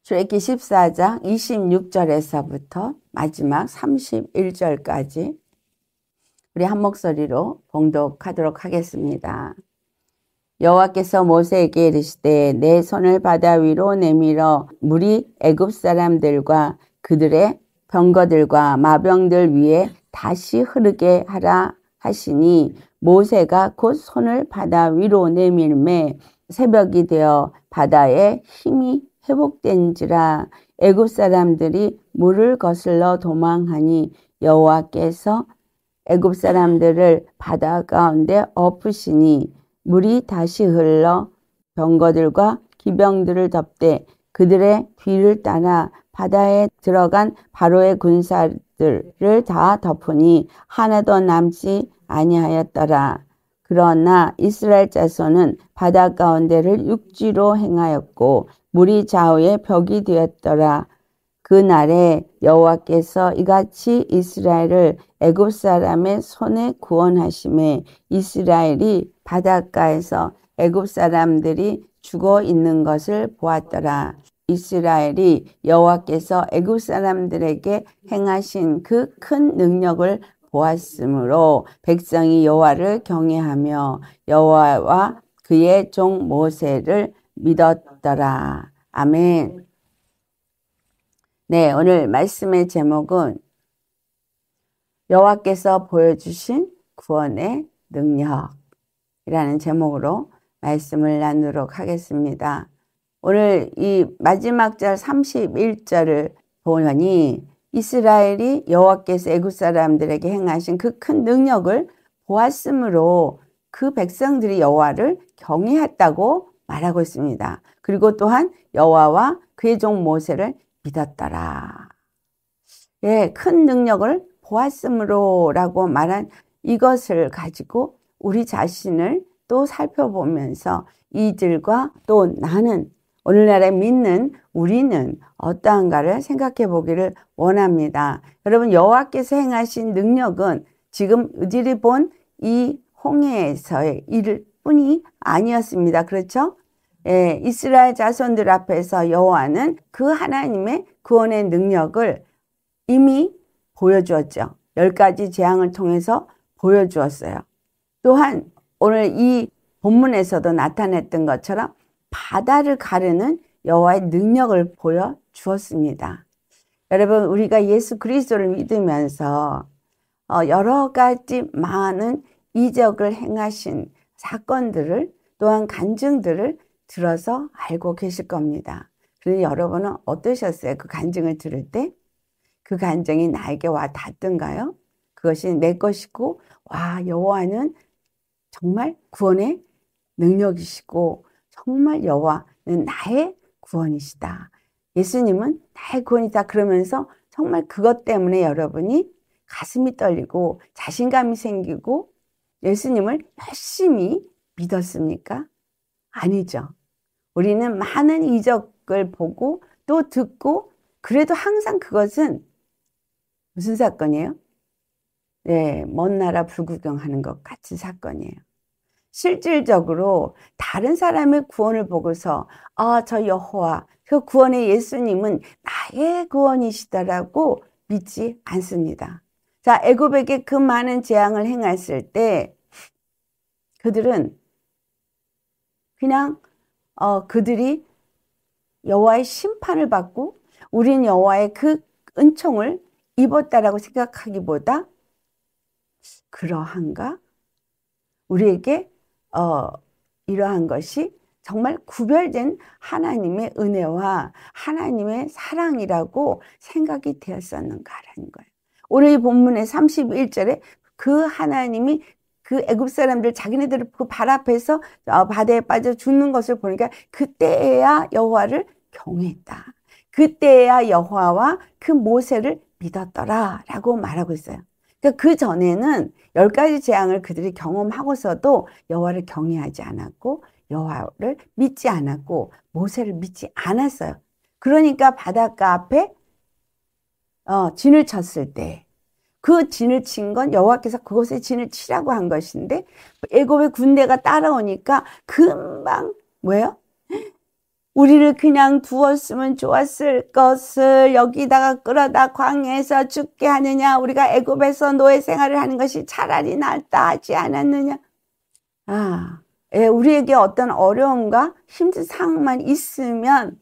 출애굽기 14장 26절에서부터 마지막 31절까지 우리 한 목소리로 봉독하도록 하겠습니다. 여호와께서 모세에게 이르시되 내 손을 바다 위로 내밀어 물이 애굽 사람들과 그들의 병거들과 마병들 위에 다시 흐르게 하라 하시니 모세가 곧 손을 바다 위로 내밀매 새벽이 되어 바다에 힘이 회복된지라 애굽 사람들이 물을 거슬러 도망하니 여호와께서 애굽 사람들을 바다 가운데 엎으시니 물이 다시 흘러 병거들과 기병들을 덮되 그들의 뒤를 따라 바다에 들어간 바로의 군사들을 다 덮으니 하나도 남지 아니하였더라. 그러나 이스라엘 자손은 바다 가운데를 육지로 행하였고 물이 좌우에 벽이 되었더라. 그날에 여호와께서 이같이 이스라엘을 애굽 사람의 손에 구원하심에 이스라엘이 바닷가에서 애굽 사람들이 죽어 있는 것을 보았더라. 이스라엘이 여호와께서 애굽 사람들에게 행하신 그 큰 능력을 보았으므로 백성이 여호와를 경외하며 여호와와 그의 종 모세를 믿었더라. 아멘. 네, 오늘 말씀의 제목은 여호와께서 보여주신 구원의 능력이라는 제목으로 말씀을 나누도록 하겠습니다. 오늘 이 마지막 절 31절을 보니 이스라엘이 여호와께서 애굽 사람들에게 행하신 그 큰 능력을 보았으므로 그 백성들이 여호와를 경외했다고 말하고 있습니다. 그리고 또한 여호와와 그의 종 모세를 믿었더라. 예, 큰 능력을 보았으므로 라고 말한 이것을 가지고 우리 자신을 또 살펴보면서 이들과 또 나는 오늘날에 믿는 우리는 어떠한가를 생각해 보기를 원합니다. 여러분, 여호와께서 행하신 능력은 지금 우리들이 본 이 홍해에서의 일 뿐이 아니었습니다. 그렇죠? 예, 이스라엘 자손들 앞에서 여호와는 그 하나님의 구원의 능력을 이미 보여주었죠. 10가지 재앙을 통해서 보여주었어요. 또한 오늘 이 본문에서도 나타냈던 것처럼 바다를 가르는 여호와의 능력을 보여주었습니다. 여러분, 우리가 예수 그리스도를 믿으면서 여러 가지 많은 이적을 행하신 사건들을 또한 간증들을 들어서 알고 계실 겁니다. 그런데 여러분은 어떠셨어요? 그 간증을 들을 때? 그 간증이 나에게 와 닿던가요? 그것이 내 것이고, 와, 여호와는 정말 구원의 능력이시고 정말 여호와는 나의 구원이시다. 예수님은 나의 구원이다. 그러면서 정말 그것 때문에 여러분이 가슴이 떨리고 자신감이 생기고 예수님을 열심히 믿었습니까? 아니죠. 우리는 많은 이적을 보고 또 듣고 그래도 항상 그것은 무슨 사건이에요? 네, 먼 나라 불구경하는 것 같은 사건이에요. 실질적으로 다른 사람의 구원을 보고서 저 여호와, 그 구원의 예수님은 나의 구원이시다라고 믿지 않습니다. 자, 애굽에게 그 많은 재앙을 행했을 때 그들은 그냥 그들이 여호와의 심판을 받고 우린 여호와의 그 은총을 입었다라고 생각하기보다 그러한가? 우리에게 이러한 것이 정말 구별된 하나님의 은혜와 하나님의 사랑이라고 생각이 되었었는가라는 거예요. 오늘 이 본문의 31절에 그 하나님이 그 애굽 사람들 자기네들 그 발 앞에서 바다에 빠져 죽는 것을 보니까 그때야 여호와를 경외했다. 그때야 여호와와 그 모세를 믿었더라 라고 말하고 있어요. 그러니까 그 전에는 10가지 재앙을 그들이 경험하고서도 여호와를 경외하지 않았고 여호와를 믿지 않았고 모세를 믿지 않았어요. 그러니까 바닷가 앞에 진을 쳤을 때 그 진을 친 건 여호와께서 그곳에 진을 치라고 한 것인데 애굽의 군대가 따라오니까 금방 뭐예요? 우리를 그냥 두었으면 좋았을 것을 여기다가 끌어다 광야에서 죽게 하느냐, 우리가 애굽에서 노예 생활을 하는 것이 차라리 낫다 하지 않았느냐. 우리에게 어떤 어려움과 힘든 상황만 있으면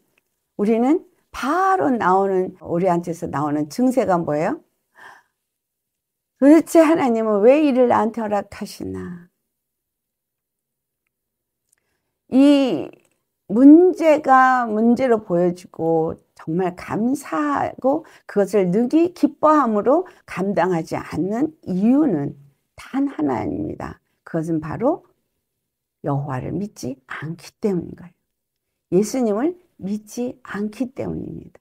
우리는 바로 우리한테서 나오는 증세가 뭐예요? 도대체 하나님은 왜 이를 나한테 허락하시나? 이 문제가 문제로 보여지고 정말 감사하고 그것을 능히 기뻐함으로 감당하지 않는 이유는 단 하나입니다. 그것은 바로 여호와를 믿지 않기 때문인 거예요. 예수님을 믿지 않기 때문입니다.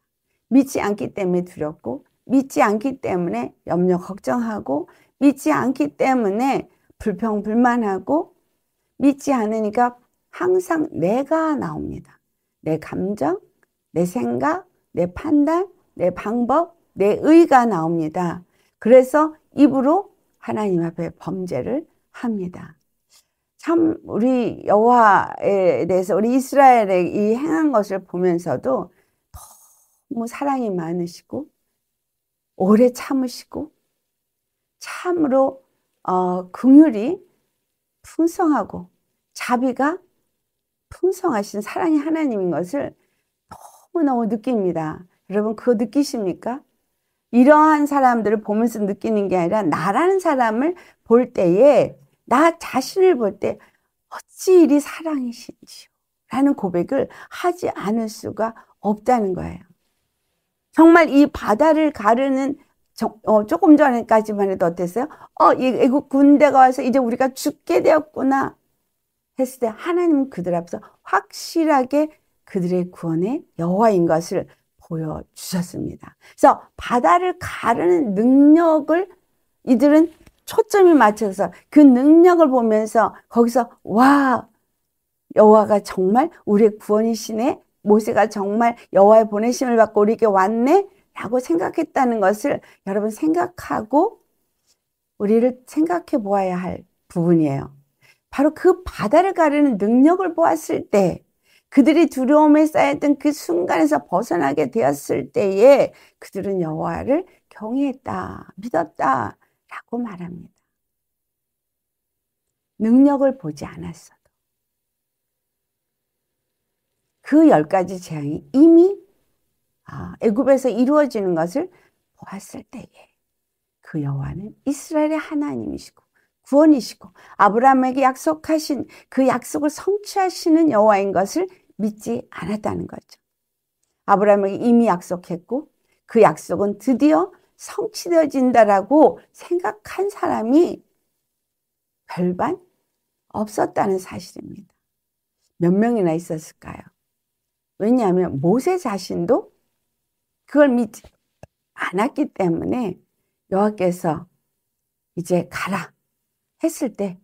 믿지 않기 때문에 두렵고, 믿지 않기 때문에 염려 걱정하고, 믿지 않기 때문에 불평불만하고, 믿지 않으니까 항상 내가 나옵니다. 내 감정, 내 생각, 내 판단, 내 방법, 내 의가 나옵니다. 그래서 입으로 하나님 앞에 범죄를 합니다. 참 우리 여호와에 대해서 우리 이스라엘의 이 행한 것을 보면서도 너무 사랑이 많으시고 오래 참으시고 참으로 긍휼이 풍성하고 자비가 풍성하신 사랑의 하나님인 것을 너무너무 느낍니다. 여러분 그거 느끼십니까? 이러한 사람들을 보면서 느끼는 게 아니라 나라는 사람을 볼 때에 나 자신을 볼 때 어찌 이리 사랑이신지요 라는 고백을 하지 않을 수가 없다는 거예요. 정말 이 바다를 가르는 조금 전까지만 해도 어땠어요? 애국 군대가 와서 이제 우리가 죽게 되었구나 했을 때 하나님은 그들 앞에서 확실하게 그들의 구원의 여호와인 것을 보여주셨습니다. 그래서 바다를 가르는 능력을 이들은 초점이 맞춰서 그 능력을 보면서 거기서 와, 여호와가 정말 우리의 구원이시네, 모세가 정말 여호와의 보내심을 받고 우리에게 왔네 라고 생각했다는 것을 여러분 생각하고 우리를 생각해 보아야 할 부분이에요. 바로 그 바다를 가르는 능력을 보았을 때 그들이 두려움에 쌓였던 그 순간에서 벗어나게 되었을 때에 그들은 여호와를 경외했다, 믿었다 라고 말합니다. 능력을 보지 않았어도 그 10가지 재앙이 이미 애굽에서 이루어지는 것을 보았을 때에 그 여호와는 이스라엘의 하나님이시고 구원이시고 아브라함에게 약속하신 그 약속을 성취하시는 여호와인 것을 믿지 않았다는 거죠. 아브라함에게 이미 약속했고 그 약속은 드디어 성취되어진다라고 생각한 사람이 별반 없었다는 사실입니다. 몇 명이나 있었을까요? 왜냐하면 모세 자신도 그걸 믿지 않았기 때문에 여호와께서 이제 가라 했을 때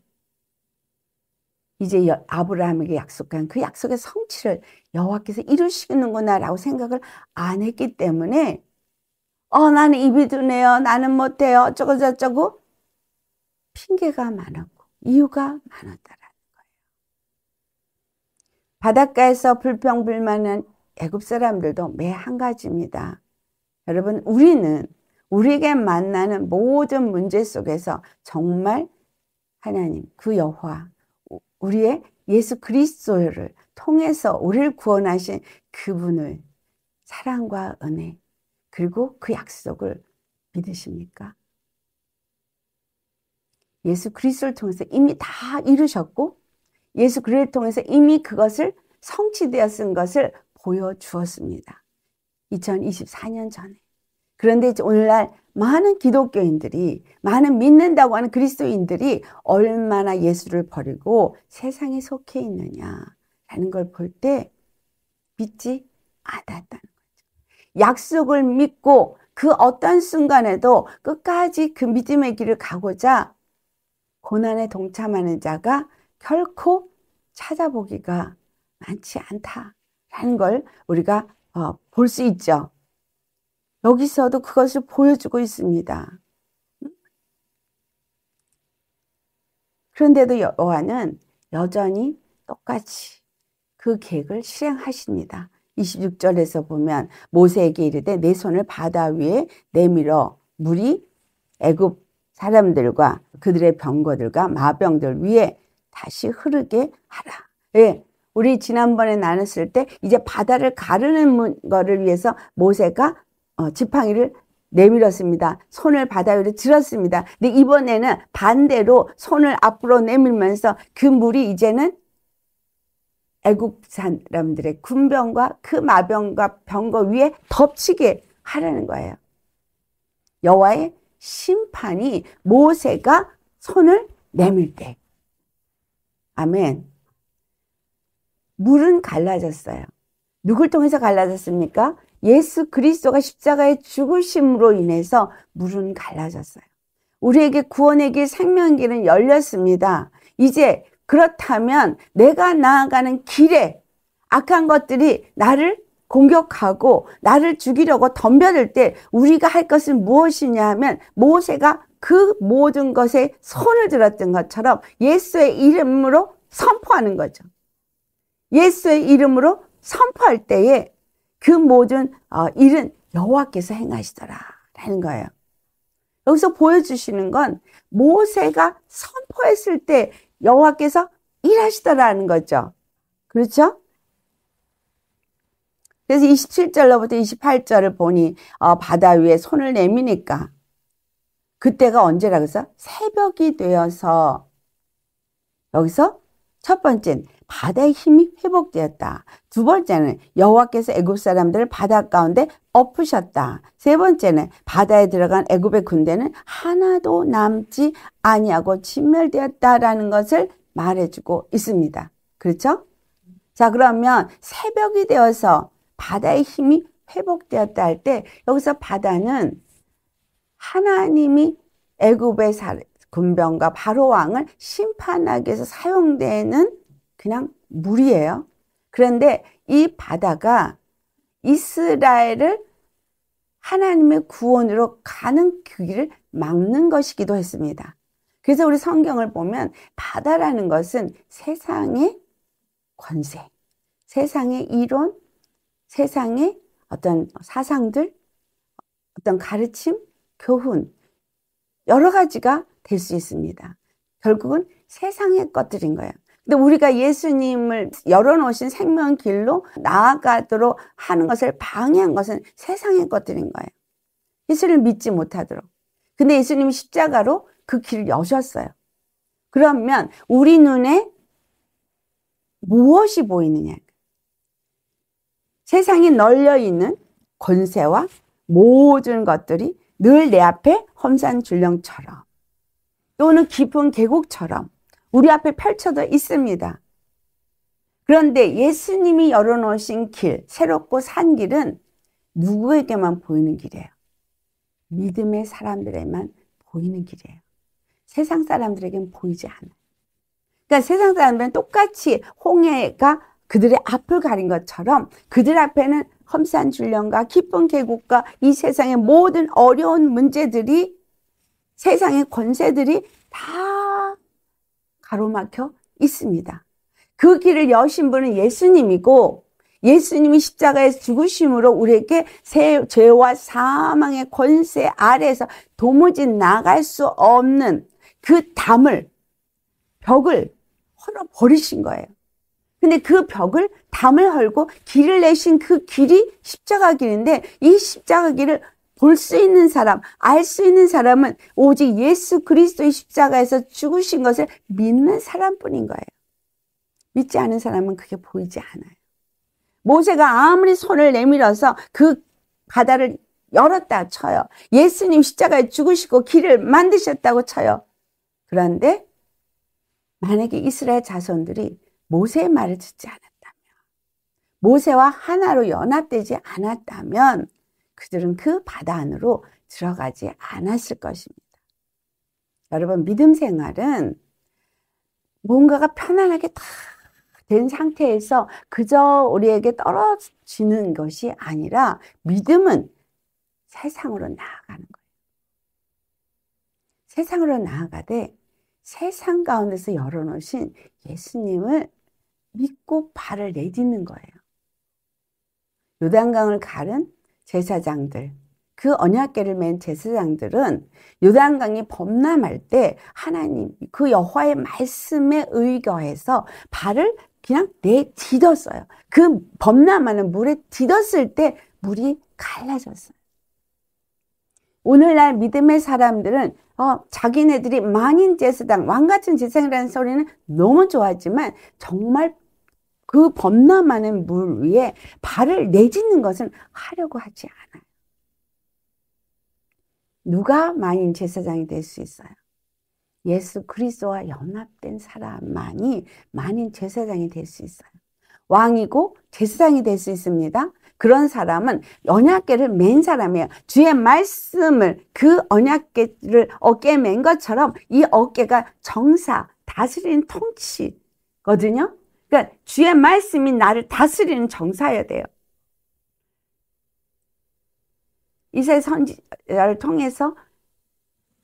이제 아브라함에게 약속한 그 약속의 성취를 여호와께서 이루시는구나 라고 생각을 안 했기 때문에 나는 입이 두네요, 나는 못해요, 어쩌고 저쩌고 핑계가 많았고 이유가 많았다라는 거예요. 바닷가에서 불평불만한 애굽 사람들도 매 한 가지입니다. 여러분 우리는 우리에게 만나는 모든 문제 속에서 정말 하나님 그 여호와 우리의 예수 그리스도를 통해서 우리를 구원하신 그분을 사랑과 은혜 그리고 그 약속을 믿으십니까? 예수 그리스도를 통해서 이미 다 이루셨고 예수 그리스도를 통해서 이미 그것을 성취되었은 것을 보여주었습니다. 2024년 전에. 그런데 오늘날 많은 기독교인들이 많은 믿는다고 하는 그리스도인들이 얼마나 예수를 버리고 세상에 속해 있느냐라는 걸 볼 때 믿지 않았다는 거죠. 약속을 믿고 그 어떤 순간에도 끝까지 그 믿음의 길을 가고자 고난에 동참하는 자가 결코 찾아보기가 많지 않다라는 걸 우리가 볼 수 있죠. 여기서도 그것을 보여주고 있습니다. 그런데도 여호와는 여전히 똑같이 그 계획을 실행하십니다. 26절에서 보면 모세에게 이르되 내 손을 바다 위에 내밀어 물이 애굽 사람들과 그들의 병거들과 마병들 위에 다시 흐르게 하라. 예, 우리 지난번에 나눴을 때 이제 바다를 가르는 거를 위해서 모세가 지팡이를 내밀었습니다. 손을 바다 위로 들었습니다. 근데 이번에는 반대로 손을 앞으로 내밀면서 그 물이 이제는 애굽 사람들의 군병과 그 마병과 병거 위에 덮치게 하라는 거예요. 여호와의 심판이 모세가 손을 내밀 때. 아멘. 물은 갈라졌어요. 누굴 통해서 갈라졌습니까? 예수 그리스도가 십자가의 죽으심으로 인해서 물은 갈라졌어요. 우리에게 구원의 길, 생명의 길은 열렸습니다. 이제 그렇다면 내가 나아가는 길에 악한 것들이 나를 공격하고 나를 죽이려고 덤벼들 때 우리가 할 것은 무엇이냐 하면 모세가 그 모든 것에 손을 들었던 것처럼 예수의 이름으로 선포하는 거죠. 예수의 이름으로 선포할 때에 그 모든 일은 여호와께서 행하시더라 라는 거예요. 여기서 보여주시는 건 모세가 선포했을 때 여호와께서 일하시더라는 거죠. 그렇죠? 그래서 27절로부터 28절을 보니 바다 위에 손을 내미니까 그때가 언제라고 해서 새벽이 되어서 여기서 첫 번째는 바다의 힘이 회복되었다. 두 번째는 여호와께서 애굽 사람들을 바다 가운데 엎으셨다. 세 번째는 바다에 들어간 애굽의 군대는 하나도 남지 아니하고 진멸되었다라는 것을 말해주고 있습니다. 그렇죠? 자, 그러면 새벽이 되어서 바다의 힘이 회복되었다 할 때 여기서 바다는 하나님이 애굽의 군병과 바로 왕을 심판하기 위해서 사용되는 그냥 물이에요. 그런데 이 바다가 이스라엘을 하나님의 구원으로 가는 그 길을 막는 것이기도 했습니다. 그래서 우리 성경을 보면 바다라는 것은 세상의 권세, 세상의 이론, 세상의 어떤 사상들, 어떤 가르침, 교훈, 여러 가지가 될 수 있습니다. 결국은 세상의 것들인 거예요. 근데 우리가 예수님을 열어놓으신 생명길로 나아가도록 하는 것을 방해한 것은 세상의 것들인 거예요. 예수를 믿지 못하도록. 근데 예수님이 십자가로 그 길을 여셨어요. 그러면 우리 눈에 무엇이 보이느냐? 세상에 널려있는 권세와 모든 것들이 늘 내 앞에 험산줄령처럼 또는 깊은 계곡처럼 우리 앞에 펼쳐져 있습니다. 그런데 예수님이 열어놓으신 길, 새롭고 산 길은 누구에게만 보이는 길이에요? 믿음의 사람들에만 보이는 길이에요. 세상 사람들에게는 보이지 않아요. 그러니까 세상 사람들은 똑같이 홍해가 그들의 앞을 가린 것처럼 그들 앞에는 험산줄령과 깊은 계곡과 이 세상의 모든 어려운 문제들이 세상의 권세들이 다 가로막혀 있습니다. 그 길을 여신 분은 예수님이고 예수님이 십자가에서 죽으심으로 우리에게 죄와 사망의 권세 아래에서 도무지 나갈 수 없는 그 담을, 벽을 헐어버리신 거예요. 근데 그 벽을 담을 헐고 길을 내신 그 길이 십자가 길인데 이 십자가 길을 볼 수 있는 사람, 알 수 있는 사람은 오직 예수 그리스도의 십자가에서 죽으신 것을 믿는 사람뿐인 거예요. 믿지 않은 사람은 그게 보이지 않아요. 모세가 아무리 손을 내밀어서 그 바다를 열었다 쳐요. 예수님 십자가에 죽으시고 길을 만드셨다고 쳐요. 그런데 만약에 이스라엘 자손들이 모세의 말을 듣지 않았다면, 모세와 하나로 연합되지 않았다면 그들은 그 바다 안으로 들어가지 않았을 것입니다. 여러분, 믿음 생활은 뭔가가 편안하게 다 된 상태에서 그저 우리에게 떨어지는 것이 아니라 믿음은 세상으로 나아가는 거예요. 세상으로 나아가되 세상 가운데서 열어놓으신 예수님을 믿고 발을 내딛는 거예요. 요단강을 가른 제사장들, 그 언약궤를 맨 제사장들은 요단강이 범람할 때 하나님 그 여호와의 말씀에 의거해서 발을 그냥 내딛었어요. 그 범람하는 물에 딛었을 때 물이 갈라졌어요. 오늘날 믿음의 사람들은 자기네들이 만인 제사장, 왕같은 제사장이라는 소리는 너무 좋아하지만 정말 그 범람하는 물 위에 발을 내딛는 것은 하려고 하지 않아요. 누가 만인 제사장이 될 수 있어요? 예수 그리스도와 연합된 사람만이 만인 제사장이 될 수 있어요. 왕이고 제사장이 될 수 있습니다. 그런 사람은 언약궤를 맨 사람이에요. 주의 말씀을 그 언약궤를 어깨에 맨 것처럼 이 어깨가 정사, 다스리는 통치거든요. 그러니까 주의 말씀이 나를 다스리는 정사여야 돼요. 이사야 선지자를 통해서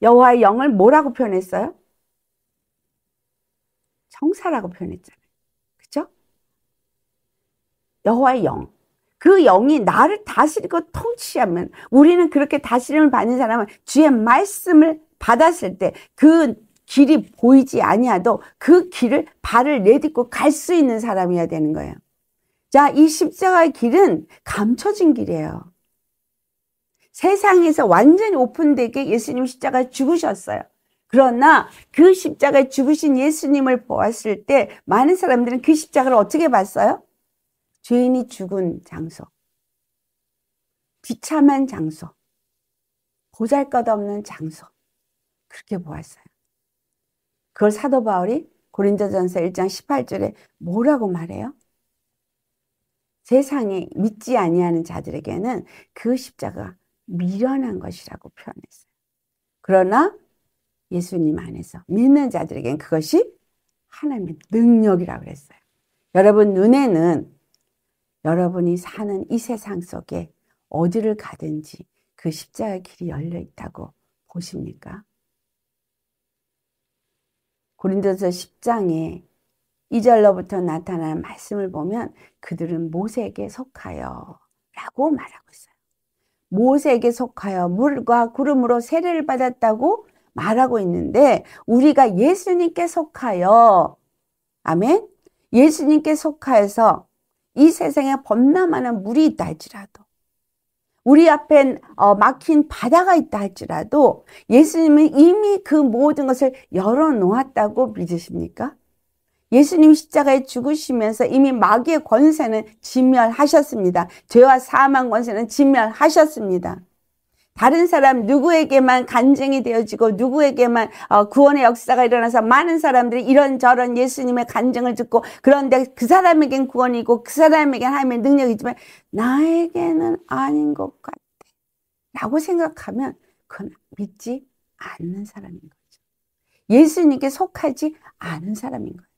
여호와의 영을 뭐라고 표현했어요? 정사라고 표현했잖아요. 그렇죠? 여호와의 영. 그 영이 나를 다스리고 통치하면, 우리는 그렇게 다스림을 받는 사람은 주의 말씀을 받았을 때 그 길이 보이지 아니하도 그 길을 발을 내딛고 갈 수 있는 사람이어야 되는 거예요. 자, 이 십자가의 길은 감춰진 길이에요. 세상에서 완전히 오픈되게 예수님 십자가에 죽으셨어요. 그러나 그 십자가에 죽으신 예수님을 보았을 때 많은 사람들은 그 십자가를 어떻게 봤어요? 죄인이 죽은 장소, 비참한 장소, 보잘것없는 장소, 그렇게 보았어요. 그걸 사도 바울이 고린도전서 1장 18절에 뭐라고 말해요? 세상에 믿지 아니하는 자들에게는 그 십자가 미련한 것이라고 표현했어요. 그러나 예수님 안에서 믿는 자들에게는 그것이 하나님의 능력이라고 그랬어요. 여러분 눈에는 여러분이 사는 이 세상 속에 어디를 가든지 그 십자가의 길이 열려 있다고 보십니까? 고린도서 10장에 2절로부터 나타나는 말씀을 보면 그들은 모세에게 속하여 라고 말하고 있어요. 모세에게 속하여 물과 구름으로 세례를 받았다고 말하고 있는데 우리가 예수님께 속하여, 아멘? 예수님께 속하여서 이 세상에 범람하는 물이 있다 할지라도, 우리 앞엔 막힌 바다가 있다 할지라도 예수님은 이미 그 모든 것을 열어놓았다고 믿으십니까? 예수님 십자가에 죽으시면서 이미 마귀의 권세는 진멸하셨습니다. 죄와 사망 권세는 진멸하셨습니다. 다른 사람 누구에게만 간증이 되어지고 누구에게만 구원의 역사가 일어나서 많은 사람들이 이런저런 예수님의 간증을 듣고, 그런데 그 사람에겐 구원이고 그 사람에겐 하나님의 능력이지만 나에게는 아닌 것 같아 라고 생각하면 그건 믿지 않는 사람인 거죠. 예수님께 속하지 않은 사람인 거예요.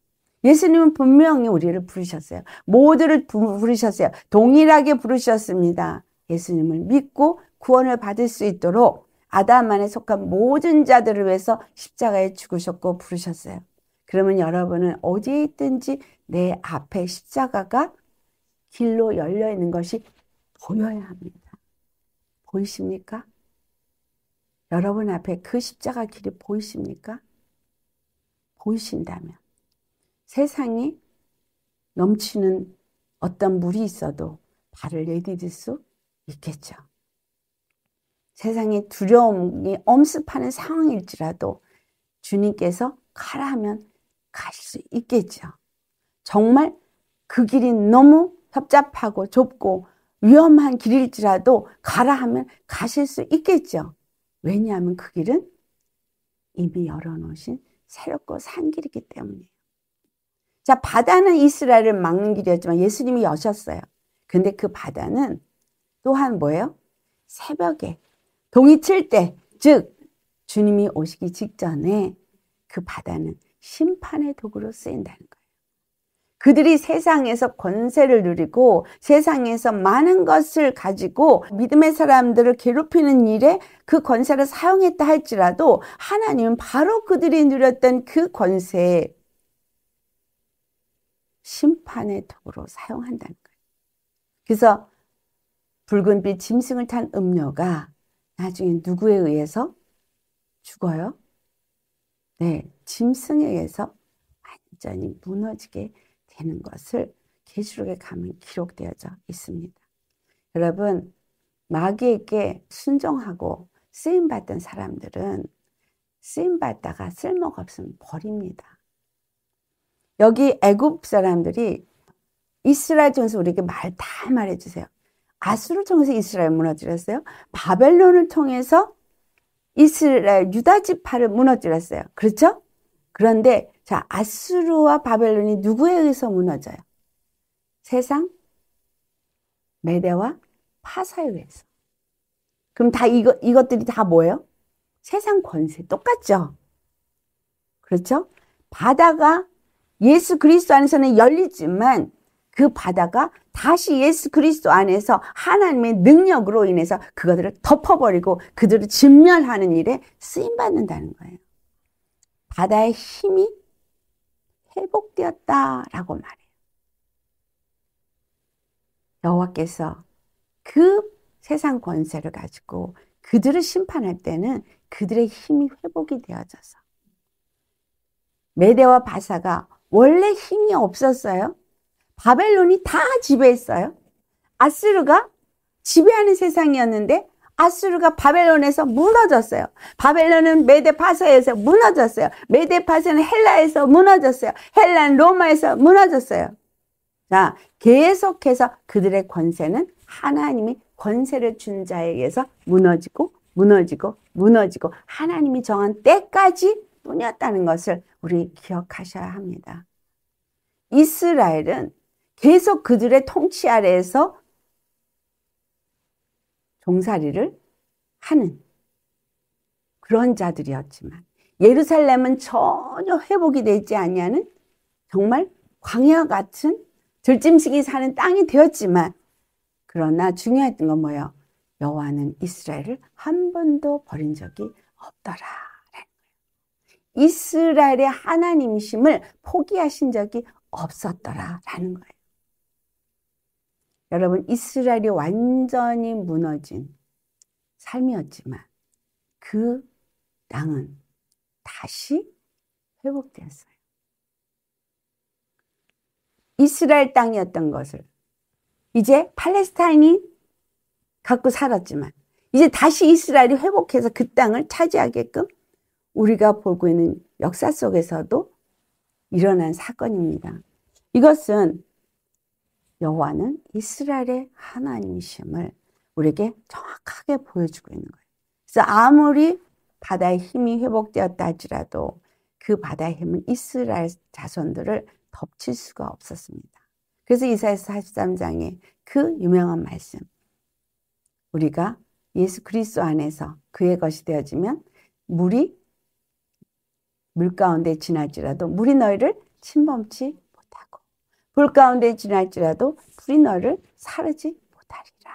예수님은 분명히 우리를 부르셨어요. 모두를 부르셨어요. 동일하게 부르셨습니다. 예수님을 믿고 구원을 받을 수 있도록 아담 안에 속한 모든 자들을 위해서 십자가에 죽으셨고 부르셨어요. 그러면 여러분은 어디에 있든지 내 앞에 십자가가 길로 열려 있는 것이 보여야 합니다. 보이십니까? 여러분 앞에 그 십자가 길이 보이십니까? 보이신다면 세상이 넘치는 어떤 물이 있어도 발을 내디딜 수 있겠죠. 세상에 두려움이 엄습하는 상황일지라도 주님께서 가라 하면 가실 수 있겠죠. 정말 그 길이 너무 협잡하고 좁고 위험한 길일지라도 가라 하면 가실 수 있겠죠. 왜냐하면 그 길은 이미 열어놓으신 새롭고 산 길이기 때문이에요. 자, 바다는 이스라엘을 막는 길이었지만 예수님이 여셨어요. 근데 그 바다는 또한 뭐예요? 새벽에 동이 칠 때, 즉 주님이 오시기 직전에 그 바다는 심판의 도구로 쓰인다는 거예요. 그들이 세상에서 권세를 누리고 세상에서 많은 것을 가지고 믿음의 사람들을 괴롭히는 일에 그 권세를 사용했다 할지라도 하나님은 바로 그들이 누렸던 그 권세에 심판의 도구로 사용한다는 거예요. 그래서 붉은빛 짐승을 탄 음녀가 나중에 누구에 의해서 죽어요? 네, 짐승에 의해서 완전히 무너지게 되는 것을 계시록에 가면 기록되어져 있습니다. 여러분, 마귀에게 순종하고 쓰임받던 사람들은 쓰임받다가 쓸모가 없으면 버립니다. 여기 애굽 사람들이 이스라엘 통해서 우리에게 다 말해주세요. 아수를 통해서 이스라엘 무너뜨렸어요. 바벨론을 통해서 이스라엘 유다 지파를 무너뜨렸어요. 그렇죠? 그런데 자, 아수르와 바벨론이 누구에 의해서 무너져요? 세상, 메대와 파사에 의해서. 그럼 다 이것들이 다 뭐예요? 세상 권세 똑같죠? 그렇죠? 바다가 예수 그리스도 안에서는 열리지만 그 바다가 다시 예수 그리스도 안에서 하나님의 능력으로 인해서 그것들을 덮어버리고 그들을 진멸하는 일에 쓰임받는다는 거예요. 바다의 힘이 회복되었다라고 말해요. 여호와께서 그 세상 권세를 가지고 그들을 심판할 때는 그들의 힘이 회복이 되어져서 메대와 바사가 원래 힘이 없었어요. 바벨론이 다 지배했어요. 아수르가 지배하는 세상이었는데 아수르가 바벨론에서 무너졌어요. 바벨론은 메대 파사에서 무너졌어요. 메대 파사는 헬라에서 무너졌어요. 헬라는 로마에서 무너졌어요. 자, 계속해서 그들의 권세는 하나님이 권세를 준 자에 의해서 무너지고 하나님이 정한 때까지 뿐이었다는 것을 우리 기억하셔야 합니다. 이스라엘은 계속 그들의 통치 아래에서 종살이를 하는 그런 자들이었지만 예루살렘은 전혀 회복이 되지 아니하는 정말 광야 같은 들짐승이 사는 땅이 되었지만 그러나 중요했던 건 뭐예요? 여호와는 이스라엘을 한 번도 버린 적이 없더라. 이스라엘의 하나님이심을 포기하신 적이 없었더라라는 거예요. 여러분, 이스라엘이 완전히 무너진 삶이었지만 그 땅은 다시 회복되었어요. 이스라엘 땅이었던 것을 이제 팔레스타인이 갖고 살았지만 이제 다시 이스라엘이 회복해서 그 땅을 차지하게끔 우리가 보고 있는 역사 속에서도 일어난 사건입니다. 이것은 여호와는 이스라엘의 하나님이심을 우리에게 정확하게 보여주고 있는 거예요. 그래서 아무리 바다의 힘이 회복되었다 할지라도 그 바다의 힘은 이스라엘 자손들을 덮칠 수가 없었습니다. 그래서 이사야서 43장에 그 유명한 말씀, 우리가 예수 그리스도 안에서 그의 것이 되어지면 물이 물 가운데 지날지라도 물이 너희를 침범치 못하고 불 가운데 지날지라도 불이 너희를 사르지 못하리라.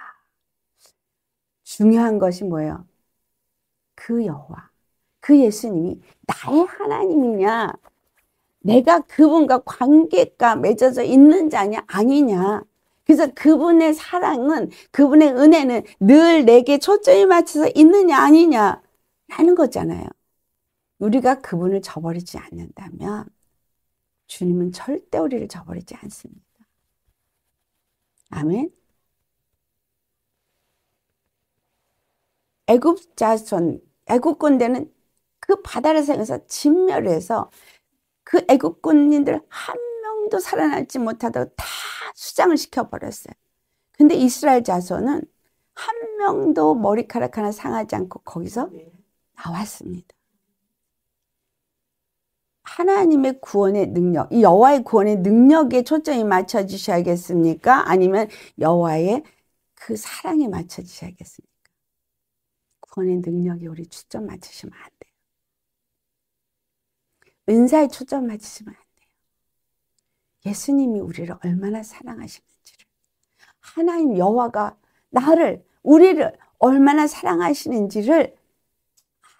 중요한 것이 뭐예요? 그 여호와, 그 예수님이 나의 하나님이냐, 내가 그분과 관계가 맺어져 있는 자냐 아니냐. 그래서 그분의 사랑은, 그분의 은혜는 늘 내게 초점이 맞춰서 있느냐 아니냐 라는 거잖아요. 우리가 그분을 저버리지 않는다면 주님은 절대 우리를 저버리지 않습니다. 아멘. 애굽 자손, 애굽 군대는 그 바다를 생해서 진멸해서 그 애굽 군인들 한 명도 살아남지 못하다가 다 수장을 시켜버렸어요. 근데 이스라엘 자손은 한 명도 머리카락 하나 상하지 않고 거기서 나왔습니다. 하나님의 구원의 능력, 이 여호와의 구원의 능력에 초점이 맞춰지셔야겠습니까? 아니면 여호와의 그 사랑에 맞춰지셔야겠습니까? 구원의 능력에 우리 초점 맞추시면 안 돼요. 은사에 초점 맞추시면 안 돼요. 예수님이 우리를 얼마나 사랑하시는지를, 하나님 여호와가 나를, 우리를 얼마나 사랑하시는지를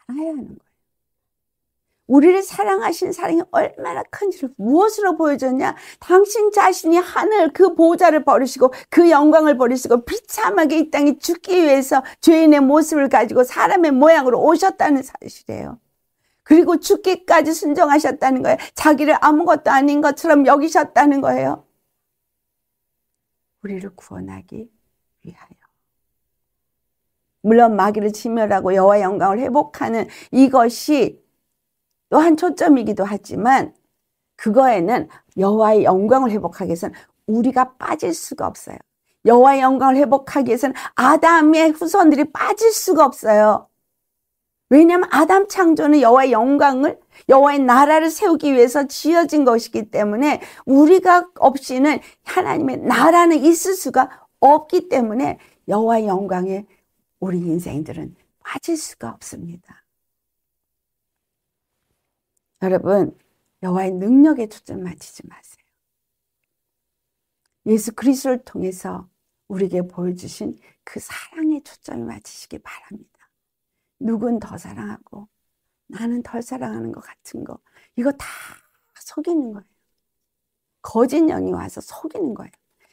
알아야 하는 거예요. 우리를 사랑하신 사랑이 얼마나 큰지를 무엇으로 보여줬냐? 당신 자신이 하늘 그 보호자를 버리시고 그 영광을 버리시고 비참하게 이 땅에 죽기 위해서 죄인의 모습을 가지고 사람의 모양으로 오셨다는 사실이에요. 그리고 죽기까지 순종하셨다는 거예요. 자기를 아무것도 아닌 것처럼 여기셨다는 거예요. 우리를 구원하기 위하여. 물론 마귀를 진멸하고 여호와의 영광을 회복하는 이것이 또한 초점이기도 하지만 그거에는 여호와의 영광을 회복하기 위해서는 우리가 빠질 수가 없어요. 여호와의 영광을 회복하기 위해서는 아담의 후손들이 빠질 수가 없어요. 왜냐하면 아담 창조는 여호와의 영광을, 여호와의 나라를 세우기 위해서 지어진 것이기 때문에 우리가 없이는 하나님의 나라는 있을 수가 없기 때문에 여호와의 영광에 우리 인생들은 빠질 수가 없습니다. 여러분, 여호와의 능력에 초점 맞추지 마세요. 예수 그리스도를 통해서 우리에게 보여주신 그 사랑에 초점을 맞추시기 바랍니다. 누군 더 사랑하고 나는 덜 사랑하는 것 같은 거, 이거 다 속이는 거예요. 거짓 영이 와서 속이는 거예요.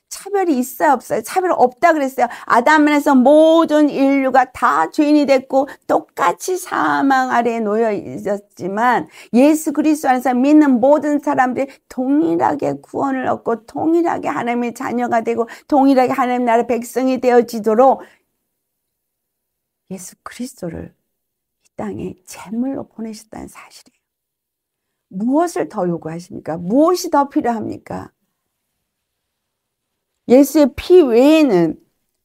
차별이 있어요, 없어요? 차별 없다 그랬어요. 아담 안에서 모든 인류가 다 죄인이 됐고 똑같이 사망 아래에 놓여 있었지만 예수 그리스도 안에서 믿는 모든 사람들이 동일하게 구원을 얻고 동일하게 하나님의 자녀가 되고 동일하게 하나님 나라의 백성이 되어지도록 예수 그리스도를 이 땅에 제물로 보내셨다는 사실이에요. 무엇을 더 요구하십니까? 무엇이 더 필요합니까? 예수의 피 외에는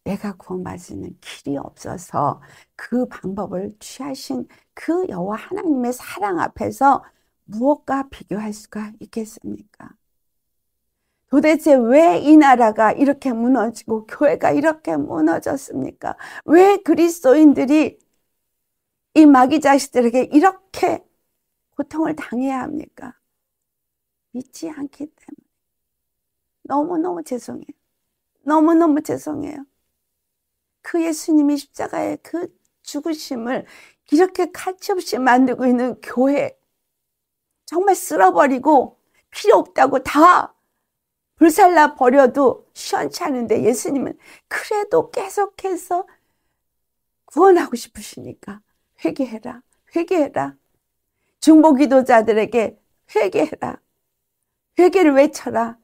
내가 구원받을 수 있는 길이 없어서 그 방법을 취하신 그 여호와 하나님의 사랑 앞에서 무엇과 비교할 수가 있겠습니까? 도대체 왜 이 나라가 이렇게 무너지고 교회가 이렇게 무너졌습니까? 왜 그리스도인들이 이 마귀 자식들에게 이렇게 고통을 당해야 합니까? 믿지 않기 때문에. 너무너무 죄송해요. 너무너무 죄송해요. 그 예수님이 십자가의 그 죽으심을 이렇게 가치없이 만들고 있는 교회, 정말 쓸어버리고 필요 없다고 다 불살라 버려도 시원치 않은데 예수님은 그래도 계속해서 구원하고 싶으시니까 회개해라, 회개해라. 중보기도자들에게 회개해라, 회개를 외쳐라.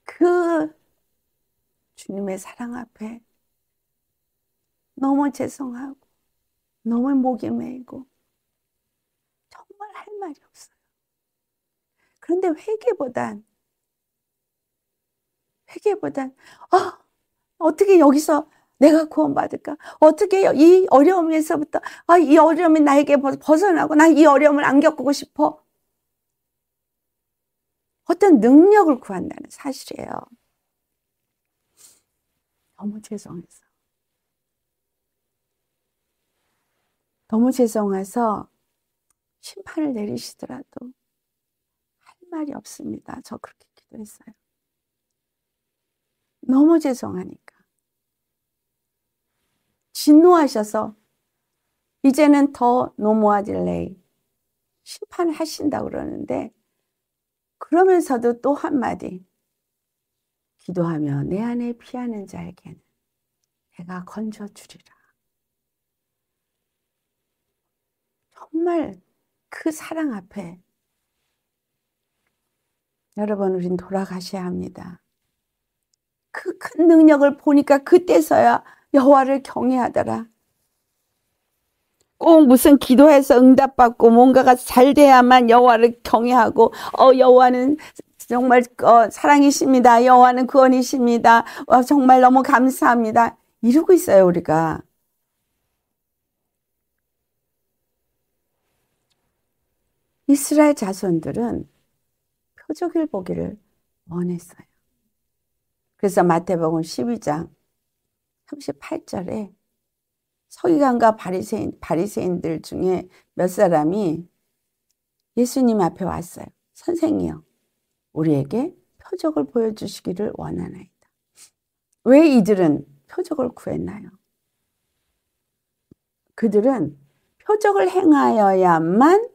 그 주님의 사랑 앞에 너무 죄송하고 너무 목이 메이고 정말 할 말이 없어요. 그런데 회개보단 어떻게 여기서 내가 구원받을까? 어떻게 이 어려움에서부터 이 어려움이 나에게 벗어나고 난 이 어려움을 안 겪고 싶어. 어떤 능력을 구한다는 사실이에요. 너무 죄송해서. 너무 죄송해서 심판을 내리시더라도 할 말이 없습니다. 저 그렇게 기도했어요. 너무 죄송하니까. 진노하셔서 이제는 더 노모아 딜레이 심판을 하신다고 그러는데 그러면서도 또 한마디 기도하며 내 안에 피하는 자에게는 내가 건져주리라. 정말 그 사랑 앞에 여러분 우린 돌아가셔야 합니다. 그 큰 능력을 보니까 그때서야 여호와를 경외하더라. 꼭 무슨 기도해서 응답받고 뭔가가 잘 돼야만 여호와를 경외하고 여호와는 정말 사랑이십니다. 여호와는 구원이십니다. 정말 너무 감사합니다. 이러고 있어요 우리가. 이스라엘 자손들은 표적을 보기를 원했어요. 그래서 마태복음 12장 38절에 서기관과 바리새인들 중에 몇 사람이 예수님 앞에 왔어요. 선생이요, 우리에게 표적을 보여주시기를 원하나이다. 왜 이들은 표적을 구했나요? 그들은 표적을 행하여야만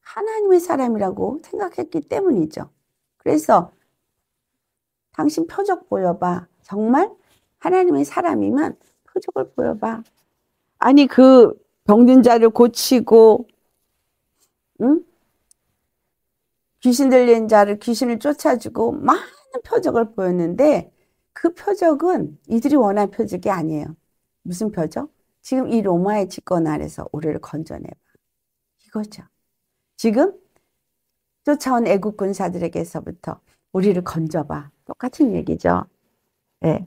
하나님의 사람이라고 생각했기 때문이죠. 그래서 당신 표적 보여봐. 정말 하나님의 사람이면 표적을 보여봐. 아니 그 병든 자를 고치고 응? 귀신 들린 자를 귀신을 쫓아주고 많은 표적을 보였는데 그 표적은 이들이 원한 표적이 아니에요. 무슨 표적? 지금 이 로마의 집권 아래서 우리를 건져내봐. 이거죠. 지금 쫓아온 애국 군사들에게서부터 우리를 건져봐. 똑같은 얘기죠. 네.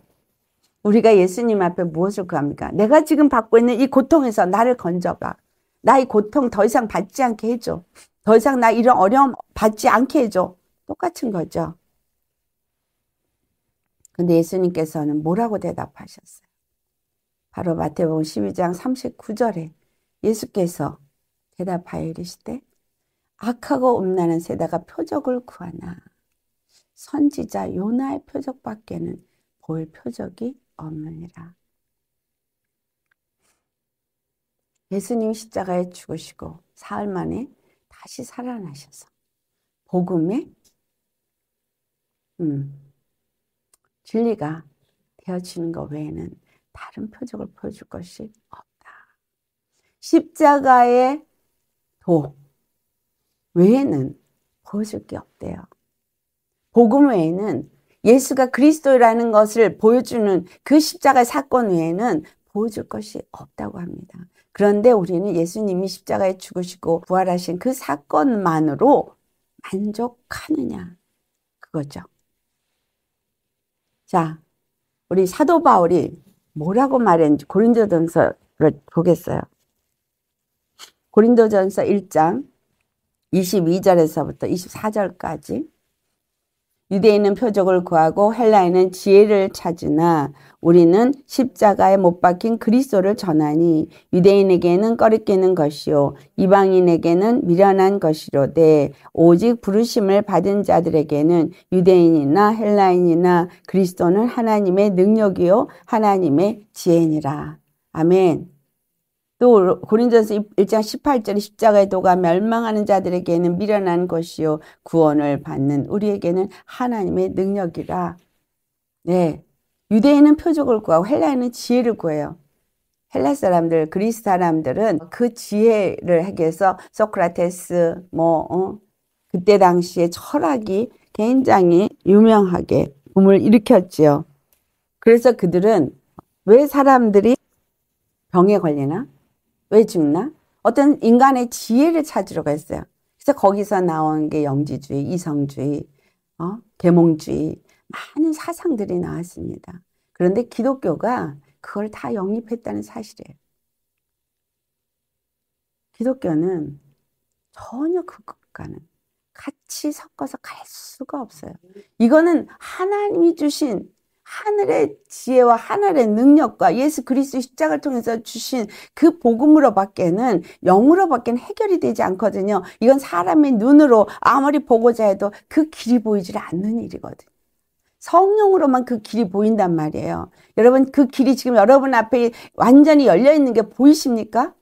우리가 예수님 앞에 무엇을 구합니까? 내가 지금 받고 있는 이 고통에서 나를 건져봐. 나 이 고통 더 이상 받지 않게 해줘. 더 이상 나 이런 어려움 받지 않게 해줘. 똑같은 거죠. 근데 예수님께서는 뭐라고 대답하셨어요? 바로 마태복음 12장 39절에 예수께서 대답하여 이르시되 악하고 음란한 세대가 표적을 구하나 선지자 요나의 표적밖에는 볼 표적이 없느니라. 예수님 십자가에 죽으시고 사흘 만에 다시 살아나셔서 복음의 진리가 되어지는 것 외에는 다른 표적을 보여줄 것이 없다. 십자가의 도 외에는 보여줄 게 없대요. 복음 외에는 예수가 그리스도라는 것을 보여주는 그 십자가의 사건 외에는 보여줄 것이 없다고 합니다. 그런데 우리는 예수님이 십자가에 죽으시고 부활하신 그 사건만으로 만족하느냐 그거죠. 자, 우리 사도 바울이 뭐라고 말했는지 고린도전서를 보겠어요. 고린도전서 1장 22절에서부터 24절까지 유대인은 표적을 구하고 헬라인은 지혜를 찾으나 우리는 십자가에 못 박힌 그리스도를 전하니 유대인에게는 꺼리끼는 것이요 이방인에게는 미련한 것이로되 오직 부르심을 받은 자들에게는 유대인이나 헬라인이나 그리스도는 하나님의 능력이요 하나님의 지혜니라. 아멘. 또 고린도전서 1장 18절에 십자가의 도가 멸망하는 자들에게는 미련한 것이요 구원을 받는 우리에게는 하나님의 능력이라. 네, 유대인은 표적을 구하고 헬라인은 지혜를 구해요. 헬라 사람들, 그리스 사람들은 그 지혜를 해서 소크라테스 그때 당시에 철학이 굉장히 유명하게 붐을 일으켰지요. 그래서 그들은 왜 사람들이 병에 걸리나? 왜 죽나? 어떤 인간의 지혜를 찾으러 갔어요. 그래서 거기서 나온 게 영지주의, 이성주의, 계몽주의, 많은 사상들이 나왔습니다. 그런데 기독교가 그걸 다 영입했다는 사실이에요. 기독교는 전혀 그것과는 같이 섞어서 갈 수가 없어요. 이거는 하나님이 주신 하늘의 지혜와 하늘의 능력과 예수 그리스도 십자가를 통해서 주신 그 복음으로밖에는 영으로밖에는 해결이 되지 않거든요. 이건 사람의 눈으로 아무리 보고자 해도 그 길이 보이질 않는 일이거든요. 성령으로만 그 길이 보인단 말이에요. 여러분 그 길이 지금 여러분 앞에 완전히 열려 있는 게 보이십니까?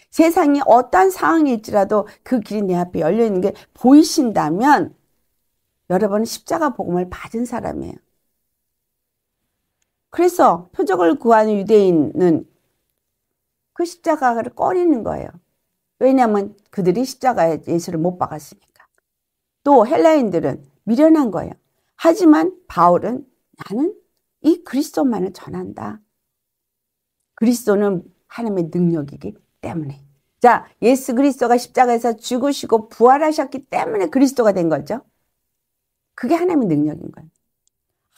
세상이 어떠한 상황일지라도 그 길이 내 앞에 열려 있는 게 보이신다면 여러분은 십자가 복음을 받은 사람이에요. 그래서 표적을 구하는 유대인은 그 십자가를 꺼리는 거예요. 왜냐하면 그들이 십자가에 예수를 못 박았으니까. 또 헬라인들은 미련한 거예요. 하지만 바울은 나는 이 그리스도만을 전한다. 그리스도는 하나님의 능력이기 때문에. 자, 예수 그리스도가 십자가에서 죽으시고 부활하셨기 때문에 그리스도가 된 거죠. 그게 하나님의 능력인 거예요.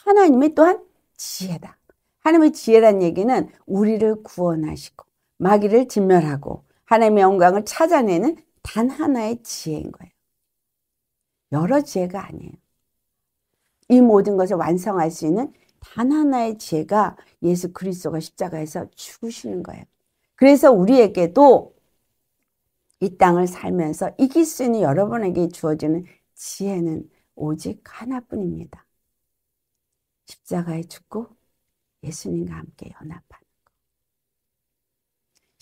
하나님의 또한 지혜다. 하나님의 지혜란 얘기는 우리를 구원하시고 마귀를 진멸하고 하나님의 영광을 찾아내는 단 하나의 지혜인 거예요. 여러 지혜가 아니에요. 이 모든 것을 완성할 수 있는 단 하나의 지혜가 예수 그리스도가 십자가에서 죽으시는 거예요. 그래서 우리에게도 이 땅을 살면서 이길 수 있는 여러분에게 주어지는 지혜는 오직 하나뿐입니다. 십자가에 죽고 예수님과 함께 연합하는 것.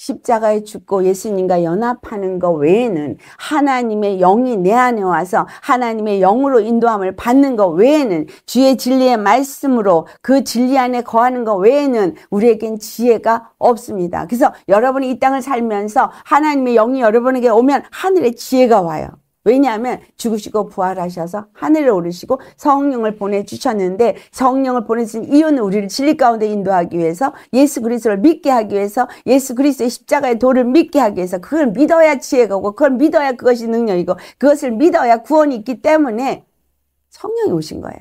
십자가에 죽고 예수님과 연합하는 것 외에는, 하나님의 영이 내 안에 와서 하나님의 영으로 인도함을 받는 것 외에는, 주의 진리의 말씀으로 그 진리 안에 거하는 것 외에는 우리에겐 지혜가 없습니다. 그래서 여러분이 이 땅을 살면서 하나님의 영이 여러분에게 오면 하늘의 지혜가 와요. 왜냐하면 죽으시고 부활하셔서 하늘에 오르시고 성령을 보내주셨는데, 성령을 보내주신 이유는 우리를 진리 가운데 인도하기 위해서, 예수 그리스도를 믿게 하기 위해서, 예수 그리스도의 십자가의 도를 믿게 하기 위해서, 그걸 믿어야 지혜가 오고 그걸 믿어야 그것이 능력이고 그것을 믿어야 구원이 있기 때문에 성령이 오신 거예요.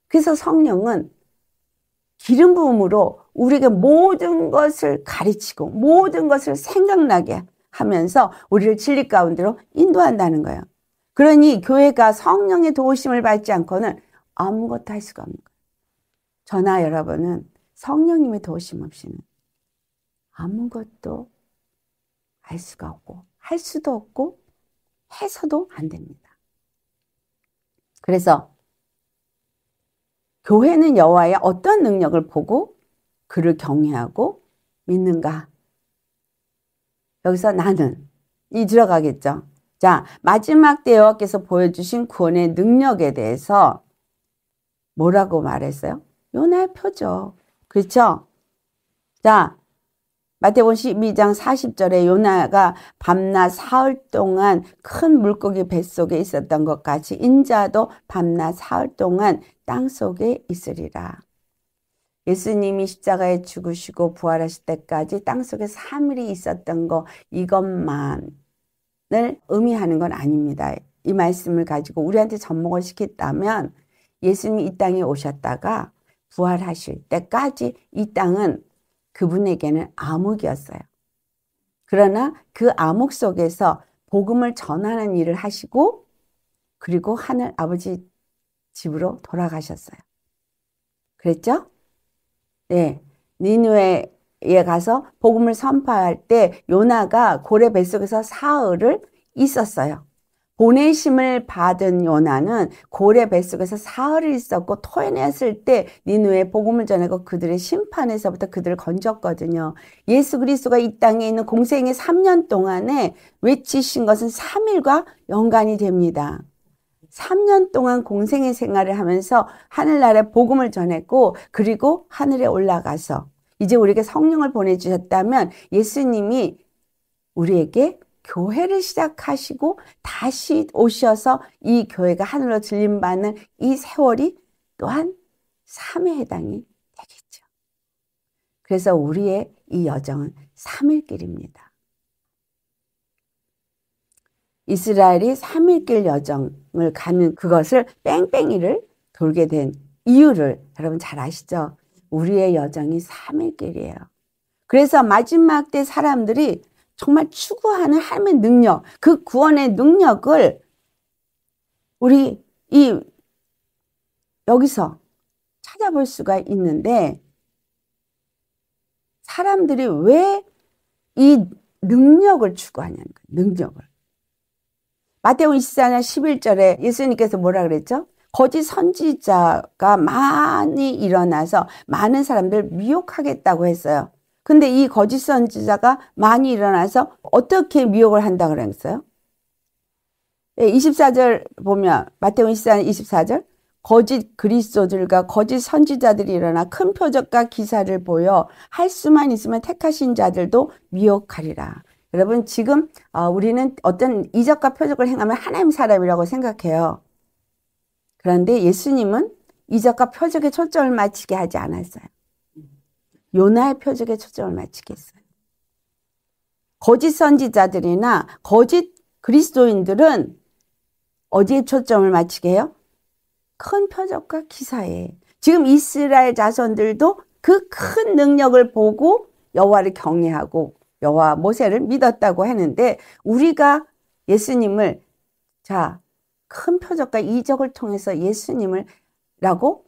그래서 성령은 기름 부음으로 우리에게 모든 것을 가르치고 모든 것을 생각나게 하면서 우리를 진리 가운데로 인도한다는 거예요. 그러니 교회가 성령의 도우심을 받지 않고는 아무것도 할 수가 없는 거예요. 저나 여러분은 성령님의 도우심 없이는 아무것도 할 수가 없고 할 수도 없고 해서도 안 됩니다. 그래서 교회는 여호와의 어떤 능력을 보고 그를 경외하고 믿는가? 여기서 나는 이 들어가겠죠. 자, 마지막 때 여호와께서 보여주신 구원의 능력에 대해서 뭐라고 말했어요? 요나의 표죠. 그렇죠? 자, 마태복음 12장 40절에 요나가 밤낮 사흘 동안 큰 물고기 뱃속에 있었던 것 같이 인자도 밤낮 사흘 동안 땅속에 있으리라. 예수님이 십자가에 죽으시고 부활하실 때까지 땅속에 3일이 있었던 거, 이것만을 의미하는 건 아닙니다. 이 말씀을 가지고 우리한테 접목을 시켰다면 예수님이 이 땅에 오셨다가 부활하실 때까지 이 땅은 그분에게는 암흑이었어요. 그러나 그 암흑 속에서 복음을 전하는 일을 하시고 그리고 하늘 아버지 집으로 돌아가셨어요. 그랬죠? 네, 니느웨에 가서 복음을 선포할 때 요나가 고래 뱃속에서 사흘을 있었어요. 보내심을 받은 요나는 고래 뱃속에서 사흘을 있었고 토해냈을 때 니느웨에 복음을 전하고 그들의 심판에서부터 그들을 건졌거든요. 예수 그리스도가 이 땅에 있는 공생의 3년 동안에 외치신 것은 3일과 연관이 됩니다. 3년 동안 공생의 생활을 하면서 하늘나라에 복음을 전했고 그리고 하늘에 올라가서 이제 우리에게 성령을 보내주셨다면 예수님이 우리에게 교회를 시작하시고 다시 오셔서 이 교회가 하늘로 들림받는 이 세월이 또한 3에 해당이 되겠죠. 그래서 우리의 이 여정은 3일 길입니다. 이스라엘이 3일 길 여정을 가는 그것을 뺑뺑이를 돌게 된 이유를 여러분 잘 아시죠? 우리의 여정이 3일 길이에요. 그래서 마지막 때 사람들이 정말 추구하는 하나님의 능력, 그 구원의 능력을 우리 여기서 찾아볼 수가 있는데 사람들이 왜 이 능력을 추구하냐는 거예요. 능력을. 마태복음 24장 11절에 예수님께서 뭐라 그랬죠? 거짓 선지자가 많이 일어나서 많은 사람들 미혹하겠다고 했어요. 근데 이 거짓 선지자가 많이 일어나서 어떻게 미혹을 한다고 그랬어요? 24절 보면 마태복음 24장 24절 거짓 그리스도들과 거짓 선지자들이 일어나 큰 표적과 기사를 보여 할 수만 있으면 택하신 자들도 미혹하리라. 여러분 지금 우리는 어떤 이적과 표적을 행하면 하나님 사람이라고 생각해요. 그런데 예수님은 이적과 표적에 초점을 맞추게 하지 않았어요. 요나의 표적에 초점을 맞추게 했어요. 거짓 선지자들이나 거짓 그리스도인들은 어디에 초점을 맞추게 해요? 큰 표적과 기사에. 지금 이스라엘 자손들도 그 큰 능력을 보고 여호와를 경외하고 여호와 모세를 믿었다고 하는데 우리가 예수님을 큰 표적과 이적을 통해서 예수님을 라고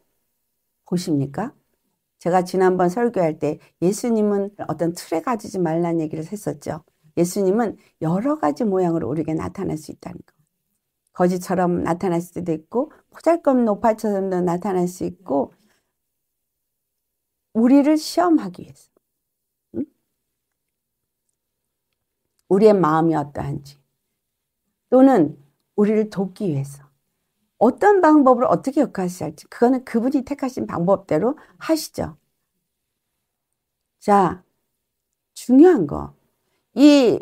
보십니까? 제가 지난번 설교할 때 예수님은 어떤 틀에 가지지 말라는 얘기를 했었죠. 예수님은 여러 가지 모양으로 우리에게 나타날 수 있다는 거. 거지처럼 나타날 수도 있고 보잘것 노파처럼도 나타날 수 있고 우리를 시험하기 위해서. 우리의 마음이 어떠한지, 또는 우리를 돕기 위해서 어떤 방법으로 어떻게 역할하실지, 그거는 그분이 택하신 방법대로 하시죠. 자, 중요한 거, 이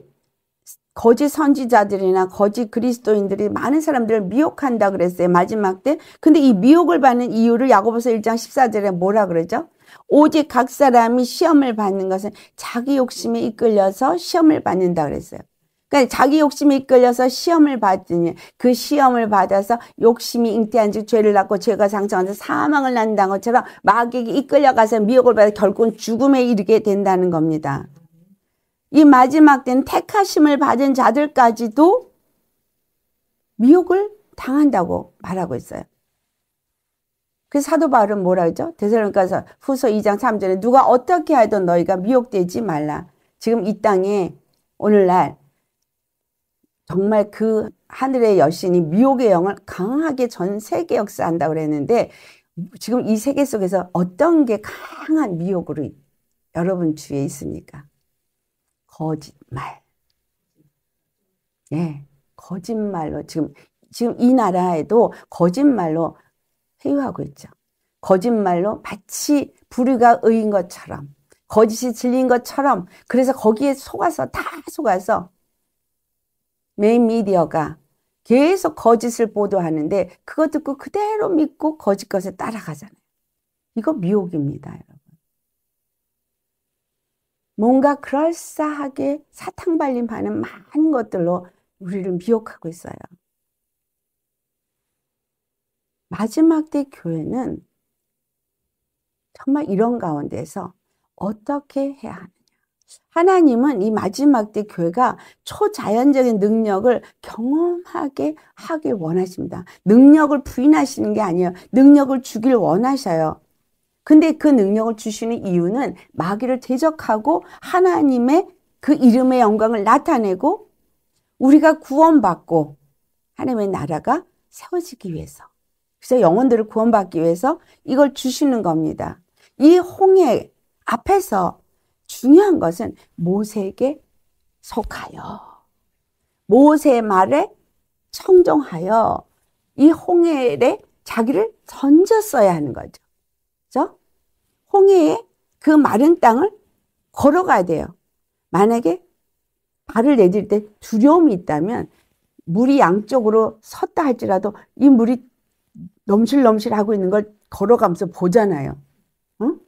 거짓 선지자들이나 거짓 그리스도인들이 많은 사람들을 미혹한다 그랬어요, 마지막 때. 근데 이 미혹을 받는 이유를 야고보서 1장 14절에 뭐라 그러죠? 오직 각 사람이 시험을 받는 것은 자기 욕심에 이끌려서 시험을 받는다 그랬어요. 그러니까 자기 욕심에 이끌려서 시험을 받으니 그 시험을 받아서 욕심이 잉태한 즉 죄를 낳고 죄가 장성해서 사망을 낳는다는 것처럼 마귀에게 이끌려가서 미혹을 받아 결국은 죽음에 이르게 된다는 겁니다. 이 마지막 때는 택하심을 받은 자들까지도 미혹을 당한다고 말하고 있어요. 그래서 사도 바울은 뭐라 그러죠? 데살로니가서 후서 2장 3절에 누가 어떻게 하든 너희가 미혹되지 말라. 지금 이 땅에 오늘날 정말 그 하늘의 여신이 미혹의 영을 강하게 전 세계 역사한다고 그랬는데, 지금 이 세계 속에서 어떤 게 강한 미혹으로 여러분 주위에 있습니까? 거짓말. 예, 거짓말로 지금 이 나라에도 거짓말로 회유하고 있죠. 거짓말로 마치 불의가 의인 것처럼, 거짓이 진리인 것처럼, 그래서 거기에 다 속아서 메인 미디어가 계속 거짓을 보도하는데 그거 듣고 그대로 믿고 거짓 것에 따라가잖아요. 이거 미혹입니다, 여러분. 뭔가 그럴싸하게 사탕발림하는 많은 것들로 우리를 미혹하고 있어요. 마지막 때 교회는 정말 이런 가운데서 어떻게 해야 하느냐. 하나님은 이 마지막 때 교회가 초자연적인 능력을 경험하게 하길 원하십니다. 능력을 부인하시는 게 아니에요. 능력을 주길 원하셔요. 근데 그 능력을 주시는 이유는 마귀를 대적하고 하나님의 그 이름의 영광을 나타내고 우리가 구원받고 하나님의 나라가 세워지기 위해서, 그래서 영혼들을 구원받기 위해서 이걸 주시는 겁니다. 이 홍해 앞에서 중요한 것은 모세에게 속하여, 모세의 말에 청종하여 이 홍해에 자기를 던졌어야 하는 거죠. 그렇죠? 홍해에 그 마른 땅을 걸어가야 돼요. 만약에 발을 내딜 때 두려움이 있다면 물이 양쪽으로 섰다 할지라도 이 물이 넘실넘실하고 있는 걸 걸어가면서 보잖아요. 응?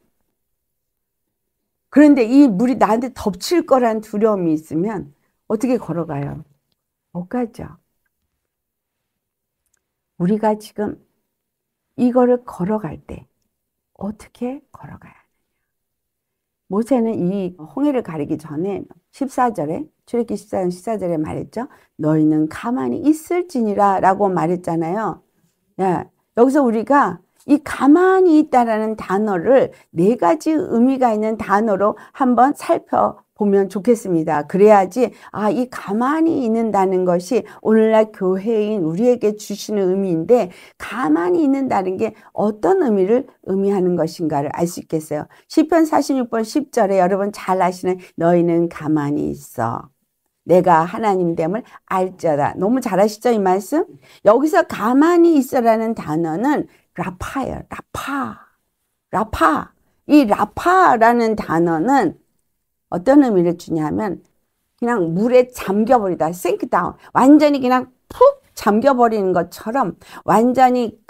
그런데 이 물이 나한테 덮칠 거란 두려움이 있으면 어떻게 걸어가요? 못 가죠. 우리가 지금 이거를 걸어갈 때 어떻게 걸어가야 하느냐. 모세는 이 홍해를 가리기 전에 14절에, 출애굽기 14장 14절에 말했죠. 너희는 가만히 있을지니라 라고 말했잖아요. 야, 여기서 우리가 이 가만히 있다라는 단어를 4가지 의미가 있는 단어로 한번 살펴보면 좋겠습니다. 그래야지 이 가만히 있는다는 것이 오늘날 교회인 우리에게 주시는 의미인데, 가만히 있는다는 게 어떤 의미를 의미하는 것인가를 알 수 있겠어요. 시편 46편 10절에 여러분 잘 아시는 너희는 가만히 있어 내가 하나님됨을 알지어다. 너무 잘 아시죠, 이 말씀? 여기서 가만히 있어라는 단어는 라파예요. 라파. 이 라파라는 단어는 어떤 의미를 주냐면 그냥 물에 잠겨버리다, sink down. 완전히 그냥 푹 잠겨버리는 것처럼 완전히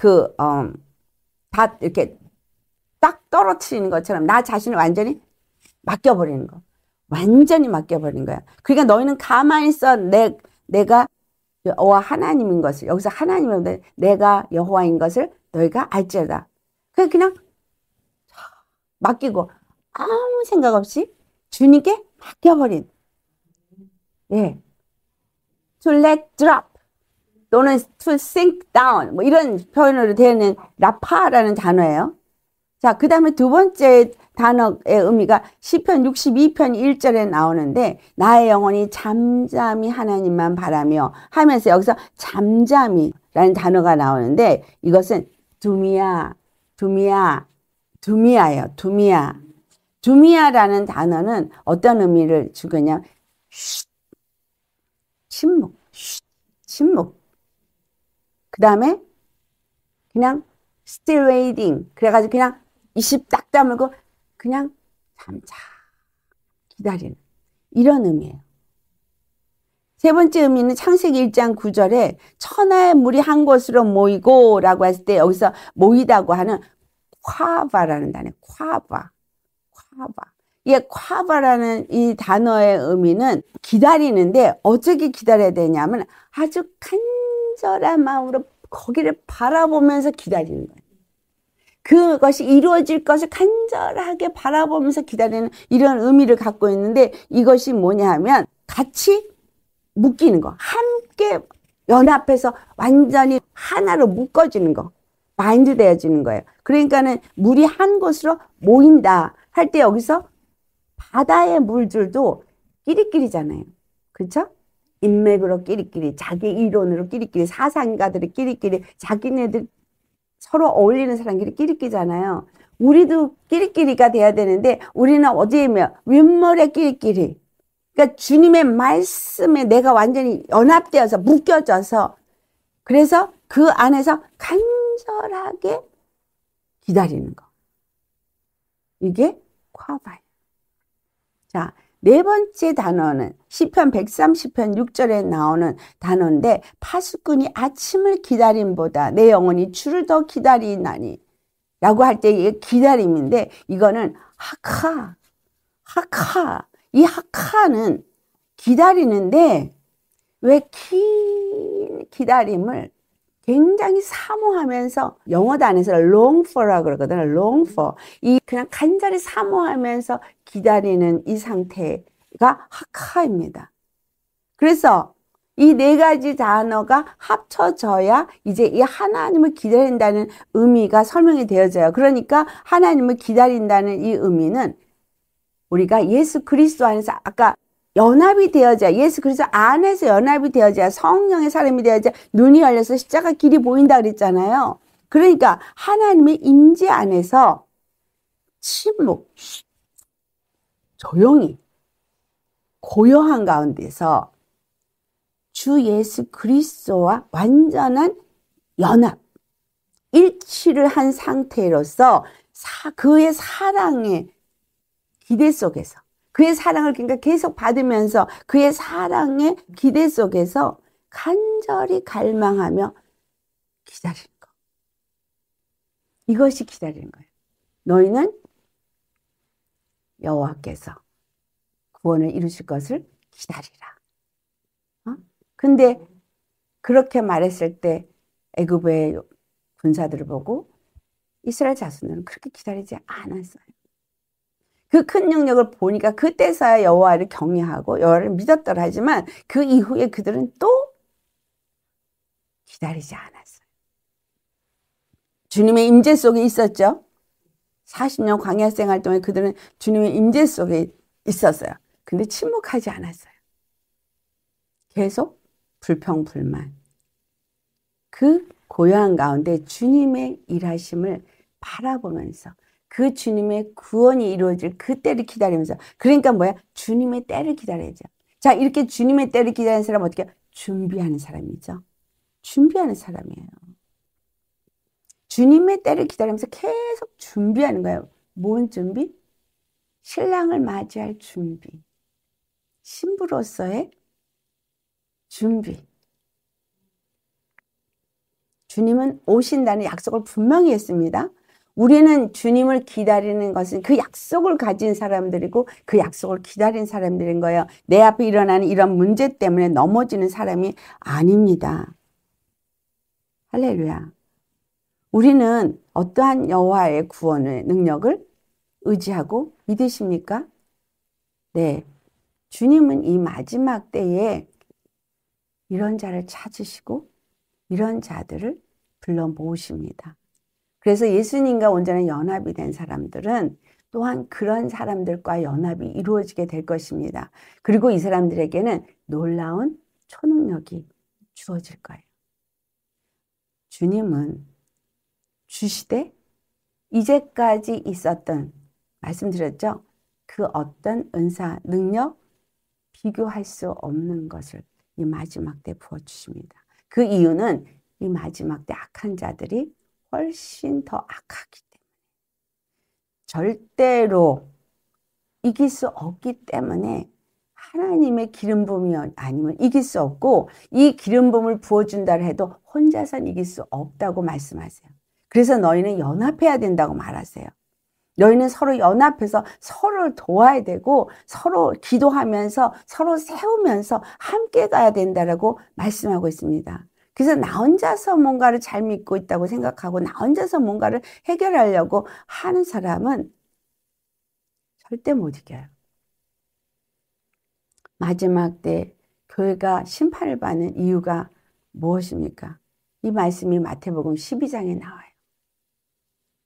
다 이렇게 딱 떨어뜨리는 것처럼 나 자신을 완전히 맡겨버리는 거. 완전히 맡겨버린 거야. 그러니까 너희는 가만히 있어. 내가 여호와 하나님인 것을, 여기서 하나님은 내가 여호와인 것을 너희가 알지어다. 그냥 맡기고 아무 생각 없이 주님께 맡겨버린. 예. To let drop 또는 to sink down 뭐 이런 표현으로 되는 라파라는 단어예요. 자, 그 다음에 두 번째 단어의 의미가 시편 62편 1절에 나오는데 나의 영혼이 잠잠히 하나님만 바라며 하면서 여기서 잠잠히라는 단어가 나오는데 이것은 두미야예요. 두미야라는 단어는 어떤 의미를 주겠냐면 침묵, 침묵. 그 다음에 그냥 still waiting. 그래가지고 그냥 입 딱 다물고 그냥 잠자 기다리는 이런 의미예요. 세 번째 의미는 창세기 1장 9절에 천하의 물이 한 곳으로 모이고 라고 했을 때 여기서 모이다고 하는 콰바라는 단어, 콰바. 이 콰바라는 이 단어의 의미는 기다리는데 어떻게 기다려야 되냐면 아주 간절한 마음으로 거기를 바라보면서 기다리는 거예요. 그것이 이루어질 것을 간절하게 바라보면서 기다리는 이런 의미를 갖고 있는데 이것이 뭐냐 하면 같이 묶이는 거. 함께 연합해서 완전히 하나로 묶어지는 거. 마인드 되어지는 거예요. 그러니까는 물이 한 곳으로 모인다 할 때 여기서 바다의 물들도 끼리끼리잖아요. 그렇죠? 인맥으로 끼리끼리, 자기 이론으로 끼리끼리, 사상가들이 끼리끼리, 자기네들 서로 어울리는 사람끼리 끼리끼리잖아요. 우리도 끼리끼리가 돼야 되는데 우리는 어디에면 윗물에 끼리끼리. 그러니까 주님의 말씀에 내가 완전히 연합되어서 묶여져서 그래서 그 안에서 간절하게 기다리는 거. 이게 콰바예요. 자, 네 번째 단어는 시편 130편 6절에 나오는 단어인데 파수꾼이 아침을 기다림보다 내 영혼이 주를 더 기다리나니 라고 할 때 이게 기다림인데 이거는 하카. 이 하카는 기다리는데 왜 긴 기다림을 굉장히 사모하면서 영어 단에서 long for라고 그러거든요. long for. 이 그냥 간절히 사모하면서 기다리는 이 상태가 하카입니다. 그래서 이 네 가지 단어가 합쳐져야 이제 이 하나님을 기다린다는 의미가 설명이 되어져요. 그러니까 하나님을 기다린다는 이 의미는 우리가 예수 그리스도 안에서 아까 연합이 되어져야 예수 그리스도 안에서 연합이 되어져야 성령의 사람이 되어져야 눈이 열려서 십자가 길이 보인다 그랬잖아요. 그러니까 하나님의 임재 안에서 침묵, 조용히 고요한 가운데서 주 예수 그리스도와 완전한 연합, 일치를 한 상태로서 그의 사랑의 기대 속에서 그의 사랑을 그러니까 계속 받으면서 그의 사랑의 기대 속에서 간절히 갈망하며 기다리는 거. 이것이 기다리는 거예요. 너희는 여호와께서 구원을 이루실 것을 기다리라. 근데 그렇게 말했을 때 애굽의 군사들을 보고 이스라엘 자손들은 그렇게 기다리지 않았어요. 그 큰 능력을 보니까 그때서야 여호와를 경외하고 여호와를 믿었더라 하지만 그 이후에 그들은 또 기다리지 않았어요. 주님의 임재 속에 있었죠. 40년 광야 생활 동안 그들은 주님의 임재 속에 있었어요. 근데 침묵하지 않았어요. 계속 불평불만. 그 고요한 가운데 주님의 일하심을 바라보면서 그 주님의 구원이 이루어질 그 때를 기다리면서 그러니까 뭐야? 주님의 때를 기다려야죠. 자, 이렇게 주님의 때를 기다리는 사람은 어떻게? 준비하는 사람이죠. 준비하는 사람이에요. 주님의 때를 기다리면서 계속 준비하는 거예요. 뭔 준비? 신랑을 맞이할 준비. 신부로서의 준비. 주님은 오신다는 약속을 분명히 했습니다. 우리는 주님을 기다리는 것은 그 약속을 가진 사람들이고 그 약속을 기다린 사람들인 거예요. 내 앞에 일어나는 이런 문제 때문에 넘어지는 사람이 아닙니다. 할렐루야. 우리는 어떠한 여호와의 구원의 능력을 의지하고 믿으십니까? 네. 주님은 이 마지막 때에 이런 자를 찾으시고 이런 자들을 불러 모으십니다. 그래서 예수님과 온전한 연합이 된 사람들은 또한 그런 사람들과 연합이 이루어지게 될 것입니다. 그리고 이 사람들에게는 놀라운 초능력이 주어질 거예요. 주님은 주시되 이제까지 있었던 말씀드렸죠. 그 어떤 은사, 능력 비교할 수 없는 것을 이 마지막 때 부어주십니다. 그 이유는 이 마지막 때 악한 자들이 훨씬 더 악하기 때문에, 절대로 이길 수 없기 때문에 하나님의 기름 부음이 아니면 이길 수 없고, 이 기름 부음을 부어준다 해도 혼자선 이길 수 없다고 말씀하세요. 그래서 너희는 연합해야 된다고 말하세요. 너희는 서로 연합해서 서로를 도와야 되고, 서로 기도하면서 서로 세우면서 함께 가야 된다라고 말씀하고 있습니다. 그래서 나 혼자서 뭔가를 잘 믿고 있다고 생각하고 나 혼자서 뭔가를 해결하려고 하는 사람은 절대 못 이겨요. 마지막 때 교회가 심판을 받는 이유가 무엇입니까? 이 말씀이 마태복음 12장에 나와요.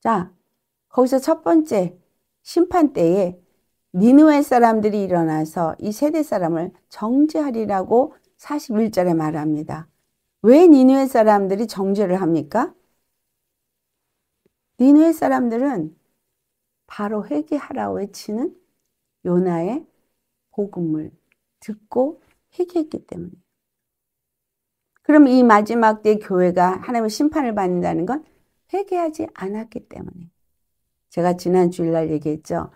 자, 거기서 첫 번째 심판 때에 니느웨 사람들이 일어나서 이 세대 사람을 정죄하리라고 41절에 말합니다. 왜 니느웨 사람들이 정죄를 합니까? 니느웨 사람들은 바로 회개하라고 외치는 요나의 복음을 듣고 회개했기 때문에. 그럼 이 마지막 때 교회가 하나님의 심판을 받는다는 건 회개하지 않았기 때문에. 제가 지난 주일날 얘기했죠.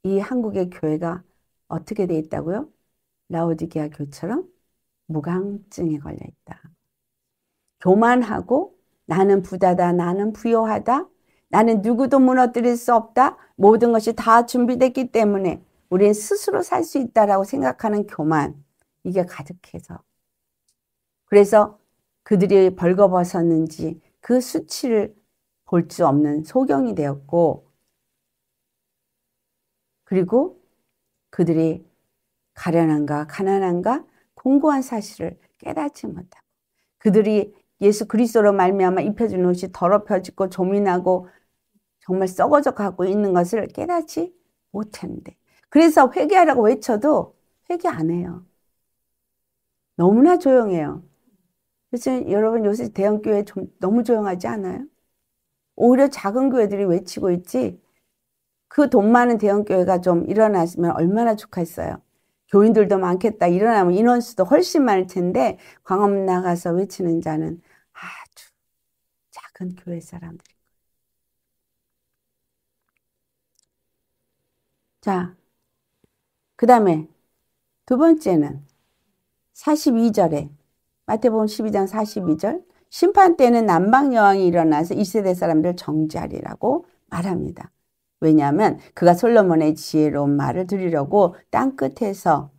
이 한국의 교회가 어떻게 돼 있다고요? 라오디게아 교처럼 무강증에 걸려 있다. 교만하고 나는 부자다, 나는 부요하다, 나는 누구도 무너뜨릴 수 없다, 모든 것이 다 준비됐기 때문에 우리는 스스로 살 수 있다라고 생각하는 교만, 이게 가득해서. 그래서 그들이 벌거벗었는지 그 수치를 볼 수 없는 소경이 되었고, 그리고 그들이 가련한가 가난한가 공고한 사실을 깨닫지 못하고, 그들이 예수 그리스도로 말미암아 입혀진 옷이 더럽혀지고 조민하고 정말 썩어져 가고 있는 것을 깨닫지 못했는데, 그래서 회개하라고 외쳐도 회개 안 해요. 너무나 조용해요. 그래서 여러분 요새 대형교회 좀 너무 조용하지 않아요? 오히려 작은 교회들이 외치고 있지, 그 돈 많은 대형교회가 좀 일어났으면 얼마나 좋겠어요. 교인들도 많겠다. 일어나면 인원수도 훨씬 많을 텐데 광화문 나가서 외치는 자는 아주 작은 교회 사람들이. 자, 그 다음에 두 번째는 42절에 마태복음 12장 42절, 심판 때는 남방 여왕이 일어나서 이 세대 사람들 정죄하리라고 말합니다. 왜냐하면 그가 솔로몬의 지혜로운 말을 들으려고 땅끝에서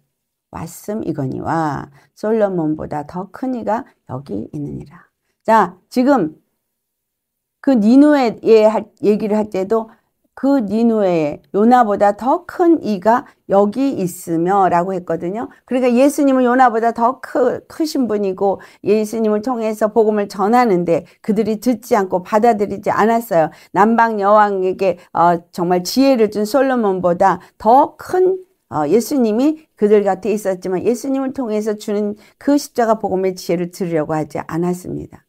왔음 이거니와 솔로몬보다 더 큰 이가 여기 있느니라. 자, 지금 그 니느웨의 얘기를 할 때도 그 니느웨의 요나보다 더 큰 이가 여기 있으며 라고 했거든요. 그러니까 예수님은 요나보다 더 크신 분이고 예수님을 통해서 복음을 전하는데 그들이 듣지 않고 받아들이지 않았어요. 남방 여왕에게 정말 지혜를 준 솔로몬보다 더 큰 예수님이 그들 곁에 있었지만 예수님을 통해서 주는 그 십자가 복음의 지혜를 들으려고 하지 않았습니다.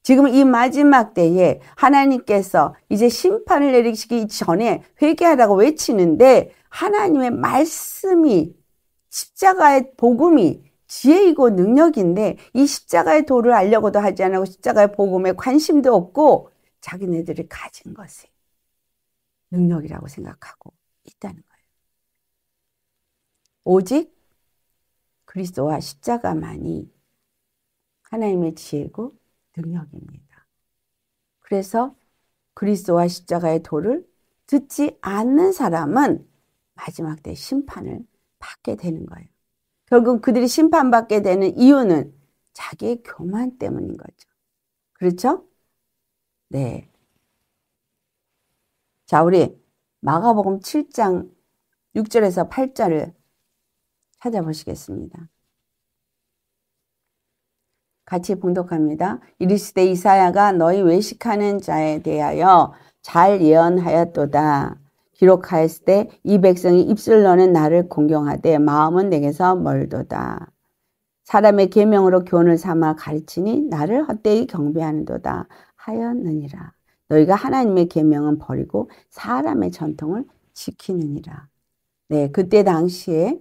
지금 이 마지막 때에 하나님께서 이제 심판을 내리시기 전에 회개하라고 외치는데, 하나님의 말씀이, 십자가의 복음이 지혜이고 능력인데 이 십자가의 도를 알려고도 하지 않고 십자가의 복음에 관심도 없고 자기네들이 가진 것이 능력이라고 생각하고 있다는 거예요. 오직 그리스도와 십자가만이 하나님의 지혜고 능력입니다. 그래서 그리스도와 십자가의 도를 듣지 않는 사람은 마지막 때 심판을 받게 되는 거예요. 결국 그들이 심판받게 되는 이유는 자기의 교만 때문인 거죠. 그렇죠? 네. 자, 우리 마가복음 7장 6절에서 8절을 찾아보시겠습니다. 같이 봉독합니다. 이르시되 이사야가 너희 외식하는 자에 대하여 잘 예언하였도다. 기록하였을 때 이 백성이 입술로는 나를 공경하되 마음은 내게서 멀도다. 사람의 계명으로 교훈을 삼아 가르치니 나를 헛되이 경배하는도다 하였느니라. 너희가 하나님의 계명은 버리고 사람의 전통을 지키느니라. 네, 그때 당시에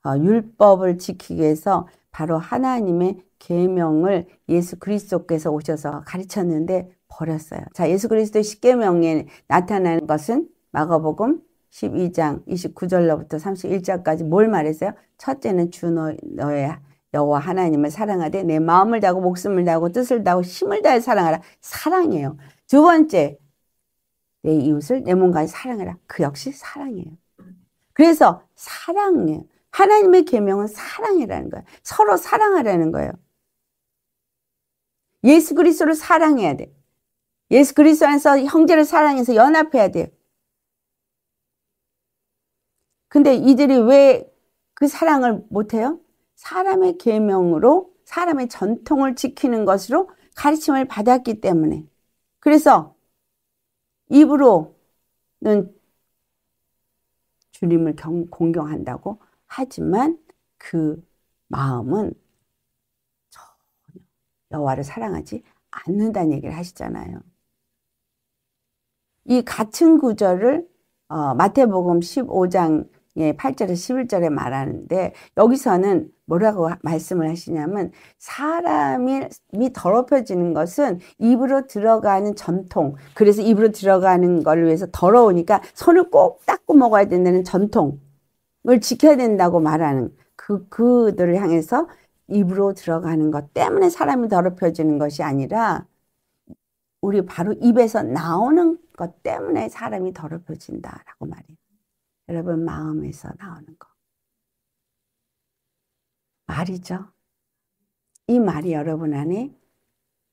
율법을 지키기 위해서 바로 하나님의 계명을 예수 그리스도께서 오셔서 가르쳤는데 버렸어요. 자, 예수 그리스도의 십계명에 나타나는 것은 마가복음 12장 29절로부터 31절까지 뭘 말했어요? 첫째는 주 너의 여호와 하나님을 사랑하되 내 마음을 다하고 목숨을 다하고 뜻을 다하고 힘을 다해 사랑하라. 사랑이에요. 두 번째, 내 이웃을 내 몸까지 사랑하라. 그 역시 사랑이에요. 그래서 사랑이에요. 하나님의 계명은 사랑이라는 거예요. 서로 사랑하라는 거예요. 예수 그리스도를 사랑해야 돼. 예수 그리스도 안에서 형제를 사랑해서 연합해야 돼요. 근데 이들이 왜 그 사랑을 못해요? 사람의 계명으로 사람의 전통을 지키는 것으로 가르침을 받았기 때문에. 그래서 입으로는 주님을 공경한다고 하지만 그 마음은 전혀 여호와를 사랑하지 않는다는 얘기를 하시잖아요. 이 같은 구절을 마태복음 15장 8절에서 11절에 말하는데 여기서는 뭐라고 말씀을 하시냐면 사람이 더럽혀지는 것은 입으로 들어가는 전통, 그래서 입으로 들어가는 걸 위해서 더러우니까 손을 꼭 닦고 먹어야 된다는 전통을 지켜야 된다고 말하는 그들을 향해서 입으로 들어가는 것 때문에 사람이 더럽혀지는 것이 아니라 우리 바로 입에서 나오는 것 때문에 사람이 더럽혀진다라고 말해요. 여러분, 마음에서 나오는 거. 말이죠. 이 말이 여러분 안에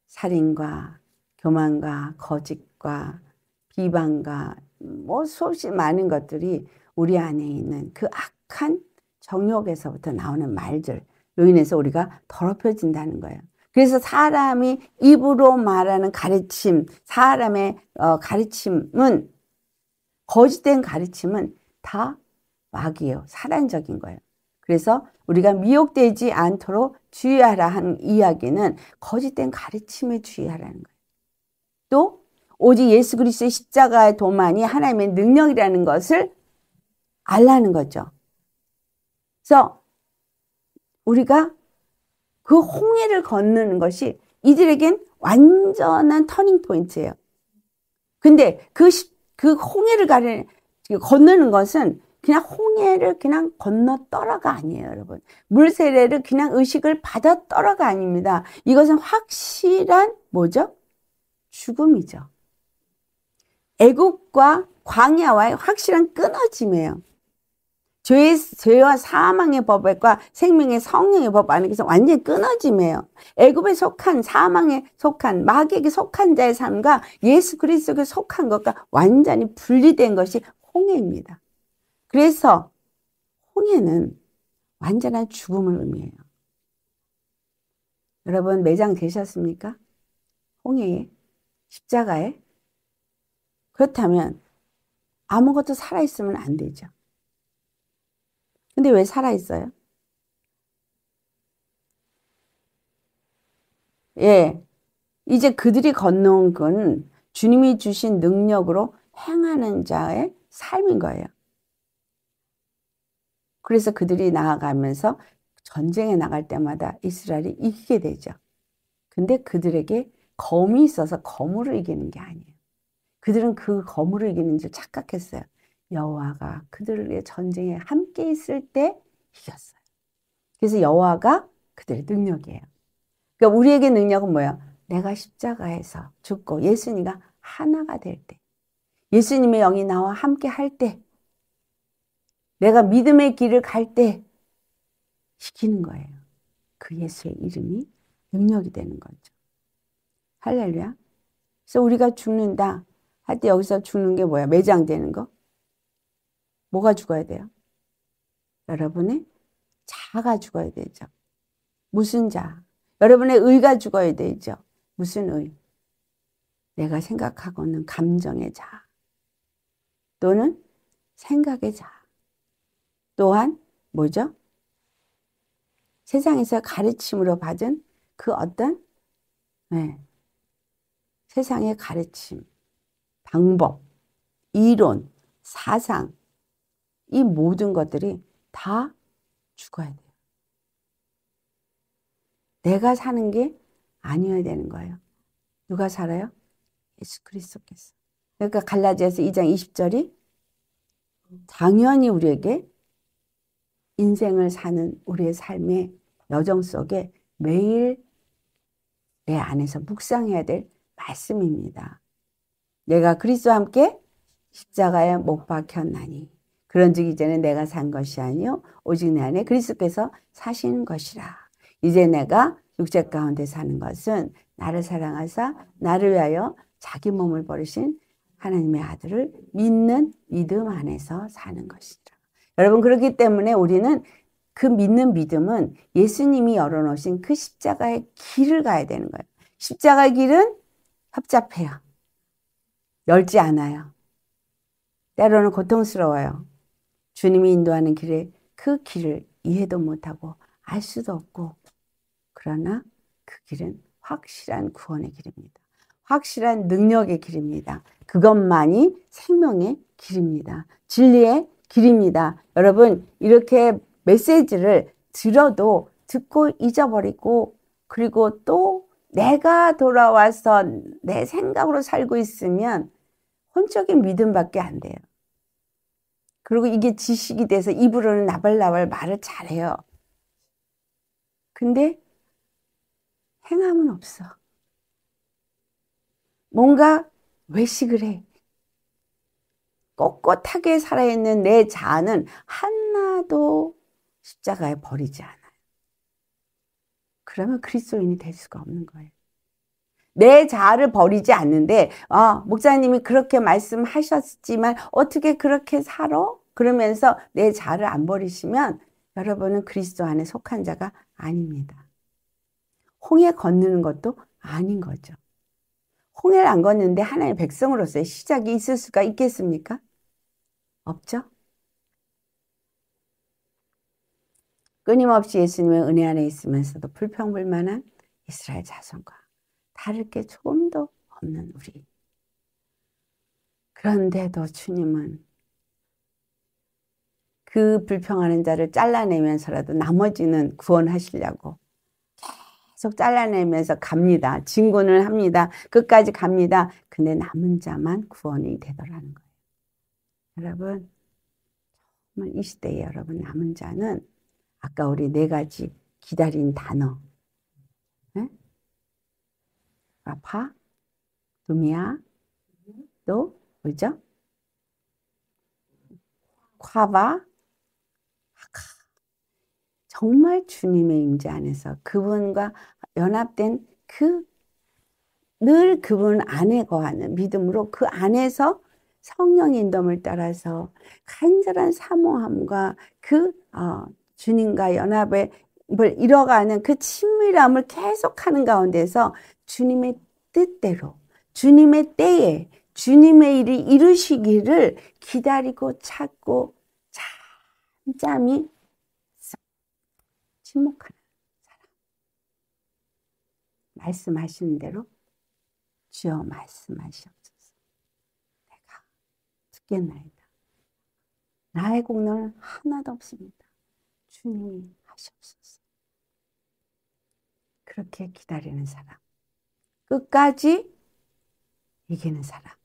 살인과 교만과 거짓과 비방과 뭐 수없이 많은 것들이 우리 안에 있는 그 악한 정욕에서부터 나오는 말들로 인해서 우리가 더럽혀진다는 거예요. 그래서 사람이 입으로 말하는 가르침, 사람의 가르침은, 거짓된 가르침은 다 마귀예요. 사단적인 거예요. 그래서 우리가 미혹되지 않도록 주의하라 한 이야기는 거짓된 가르침에 주의하라는 거예요. 또 오직 예수 그리스도의 십자가의 도만이 하나님의 능력이라는 것을 알라는 거죠. 그래서 우리가 그 홍해를 건너는 것이 이들에겐 완전한 터닝 포인트예요. 근데 그 홍해를 건너는 것은 그냥 홍해를 그냥 건너 떠라가 아니에요, 여러분. 물세례를 그냥 의식을 받아 떠라가 아닙니다. 이것은 확실한 뭐죠? 죽음이죠. 애국과 광야와의 확실한 끊어짐이에요. 죄와 사망의 법과 생명의 성령의 법 안에서 완전히 끊어짐이에요. 애굽에 속한, 사망에 속한, 마귀에게 속한 자의 삶과 예수 그리스도에 속한 것과 완전히 분리된 것이 홍해입니다. 그래서 홍해는 완전한 죽음을 의미해요. 여러분, 매장 되셨습니까? 홍해에, 십자가에? 그렇다면 아무것도 살아있으면 안 되죠. 근데 왜 살아있어요? 예, 이제 그들이 건너온 건 주님이 주신 능력으로 행하는 자의 삶인 거예요. 그래서 그들이 나아가면서 전쟁에 나갈 때마다 이스라엘이 이기게 되죠. 근데 그들에게 검이 있어서 검으로 이기는 게 아니에요. 그들은 그 검으로 이기는 줄 착각했어요. 여호와가 그들의 전쟁에 함께 있을 때 이겼어요. 그래서 여호와가 그들의 능력이에요. 그러니까 우리에게 능력은 뭐예요? 내가 십자가에서 죽고 예수님과 하나가 될 때, 예수님의 영이 나와 함께 할 때, 내가 믿음의 길을 갈 때 이기는 거예요. 그 예수의 이름이 능력이 되는 거죠. 할렐루야. 그래서 우리가 죽는다 할 때 여기서 죽는 게 뭐야? 매장되는 거? 뭐가 죽어야 돼요? 여러분의 자아가 죽어야 되죠. 무슨 자? 여러분의 의가 죽어야 되죠. 무슨 의? 내가 생각하고 있는 감정의 자, 또는 생각의 자, 또한 뭐죠? 세상에서 가르침으로 받은 그 어떤 세상의 가르침, 방법, 이론, 사상, 이 모든 것들이 다 죽어야 돼요. 내가 사는 게 아니어야 되는 거예요. 누가 살아요? 예수 그리스도께서. 그러니까 갈라디아서 2장 20절이 당연히 우리에게 인생을 사는 우리의 삶의 여정 속에 매일 내 안에서 묵상해야 될 말씀입니다. 내가 그리스도와 함께 십자가에 못 박혔나니 그런즉 이제는 내가 산 것이 아니요 오직 내 안에 그리스도께서 사시는 것이라. 이제 내가 육체 가운데 사는 것은 나를 사랑하사 나를 위하여 자기 몸을 버리신 하나님의 아들을 믿는 믿음 안에서 사는 것이라. 여러분, 그렇기 때문에 우리는 그 믿는 믿음은 예수님이 열어놓으신 그 십자가의 길을 가야 되는 거예요. 십자가의 길은 협잡해요. 넓지 않아요. 때로는 고통스러워요. 주님이 인도하는 길에 그 길을 이해도 못하고 알 수도 없고, 그러나 그 길은 확실한 구원의 길입니다. 확실한 능력의 길입니다. 그것만이 생명의 길입니다. 진리의 길입니다. 여러분, 이렇게 메시지를 들어도 듣고 잊어버리고, 그리고 또 내가 돌아와서 내 생각으로 살고 있으면 혼적인 믿음밖에 안 돼요. 그리고 이게 지식이 돼서 입으로는 나발나발 말을 잘해요. 근데 행함은 없어. 뭔가 외식을 해. 꼿꼿하게 살아있는 내 자아는 하나도 십자가에 버리지 않아요. 그러면 그리스도인이 될 수가 없는 거예요. 내 자아를 버리지 않는데, 목사님이 그렇게 말씀하셨지만 어떻게 그렇게 살아? 그러면서 내 자아를 안 버리시면 여러분은 그리스도 안에 속한 자가 아닙니다. 홍해 건너는 것도 아닌 거죠. 홍해를 안 걷는데 하나님의 백성으로서의 시작이 있을 수가 있겠습니까? 없죠? 끊임없이 예수님의 은혜 안에 있으면서도 불평불만한 이스라엘 자손과 다를 게 조금도 없는 우리. 그런데도 주님은 그 불평하는 자를 잘라내면서라도 나머지는 구원하시려고 계속 잘라내면서 갑니다. 진군을 합니다. 끝까지 갑니다. 근데 남은 자만 구원이 되더라는 거예요. 여러분, 정말 이 시대에 여러분 남은 자는 아까 우리 4가지 기다린 단어, 네? 라파, 두미야, 또 뭐죠? 콰바, 정말 주님의 임재 안에서 그분과 연합된 늘 그분 안에 거하는 믿음으로 그 안에서 성령 인도를 따라서 간절한 사모함과 주님과 연합을 이뤄가는 그 친밀함을 계속하는 가운데서 주님의 뜻대로 주님의 때에 주님의 일을 이루시기를 기다리고 찾고 잠잠히 침묵하는 사람. 말씀하시는 대로 주여 말씀하시옵소서. 내가 듣겠나이다. 나의 공로는 하나도 없습니다. 주님이 하시옵소서. 그렇게 기다리는 사람. 끝까지 이기는 사람.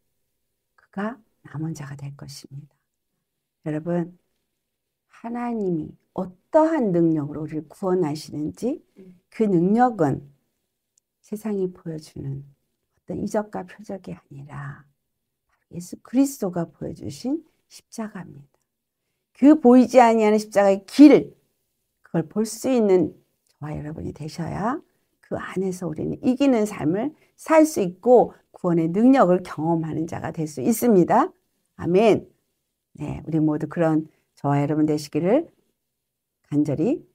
그가 남은 자가 될 것입니다. 여러분, 하나님이 어떠한 능력으로 우리를 구원하시는지 그 능력은 세상이 보여주는 어떤 이적과 표적이 아니라 예수 그리스도가 보여주신 십자가입니다. 그 보이지 아니하는 십자가의 길, 그걸 볼 수 있는 저와 여러분이 되셔야 그 안에서 우리는 이기는 삶을 살 수 있고 구원의 능력을 경험하는 자가 될 수 있습니다. 아멘. 네, 우리 모두 그런 저와 여러분 되시기를 간절히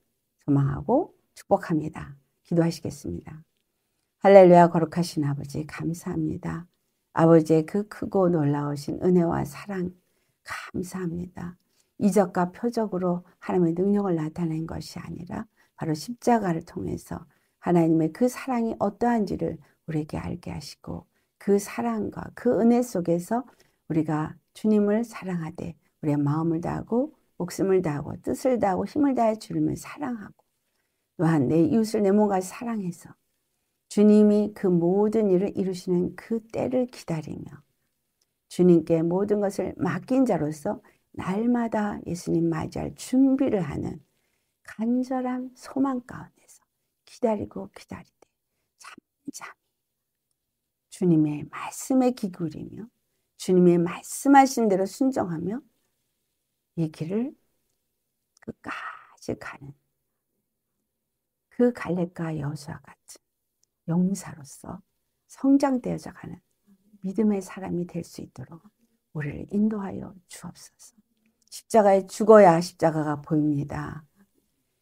소망하고 축복합니다. 기도하시겠습니다. 할렐루야. 거룩하신 아버지 감사합니다. 아버지의 그 크고 놀라우신 은혜와 사랑 감사합니다. 이적과 표적으로 하나님의 능력을 나타낸 것이 아니라 바로 십자가를 통해서 하나님의 그 사랑이 어떠한지를 우리에게 알게 하시고 그 사랑과 그 은혜 속에서 우리가 주님을 사랑하되 우리의 마음을 다하고 목숨을 다하고 뜻을 다하고 힘을 다해 주님을 사랑하고 또한 내 이웃을 내 몸과 사랑해서 주님이 그 모든 일을 이루시는 그 때를 기다리며 주님께 모든 것을 맡긴 자로서 날마다 예수님 맞이할 준비를 하는 간절한 소망 가운데서 기다리고 기다리되 잠잠히 주님의 말씀에 기울이며 주님의 말씀하신 대로 순종하며 이 길을 끝까지 가는 그 갈렙과 여호수아 같은 용사로서 성장되어져 가는 믿음의 사람이 될 수 있도록 우리를 인도하여 주옵소서. 십자가에 죽어야 십자가가 보입니다.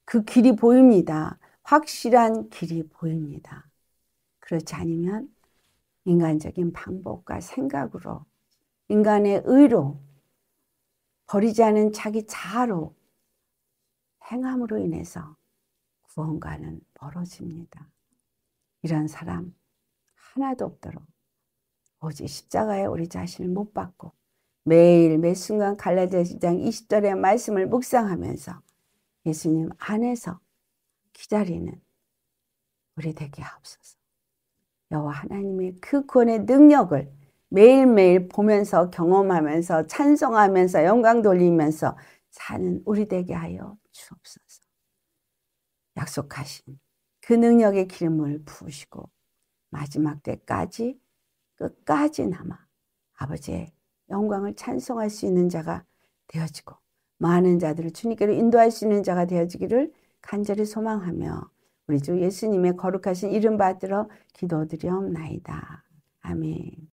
그 길이 보입니다. 확실한 길이 보입니다. 그렇지 않으면 인간적인 방법과 생각으로 인간의 의로 버리지 않은 자기 자아로 행함으로 인해서 구원과는 멀어집니다. 이런 사람 하나도 없도록 오직 십자가에 우리 자신을 못 박고 매일 매 순간 갈라디아서 2장 20절의 말씀을 묵상하면서 예수님 안에서 기다리는 우리 되게 하옵소서. 여호와 하나님의 그 구원의 능력을 매일매일 보면서 경험하면서 찬송하면서 영광 돌리면서 사는 우리 되게 하여 주옵소서. 약속하신 그 능력의 기름을 부으시고 마지막 때까지 끝까지 남아 아버지의 영광을 찬송할 수 있는 자가 되어지고 많은 자들을 주님께로 인도할 수 있는 자가 되어지기를 간절히 소망하며 우리 주 예수님의 거룩하신 이름 받들어 기도드리옵나이다. 아멘.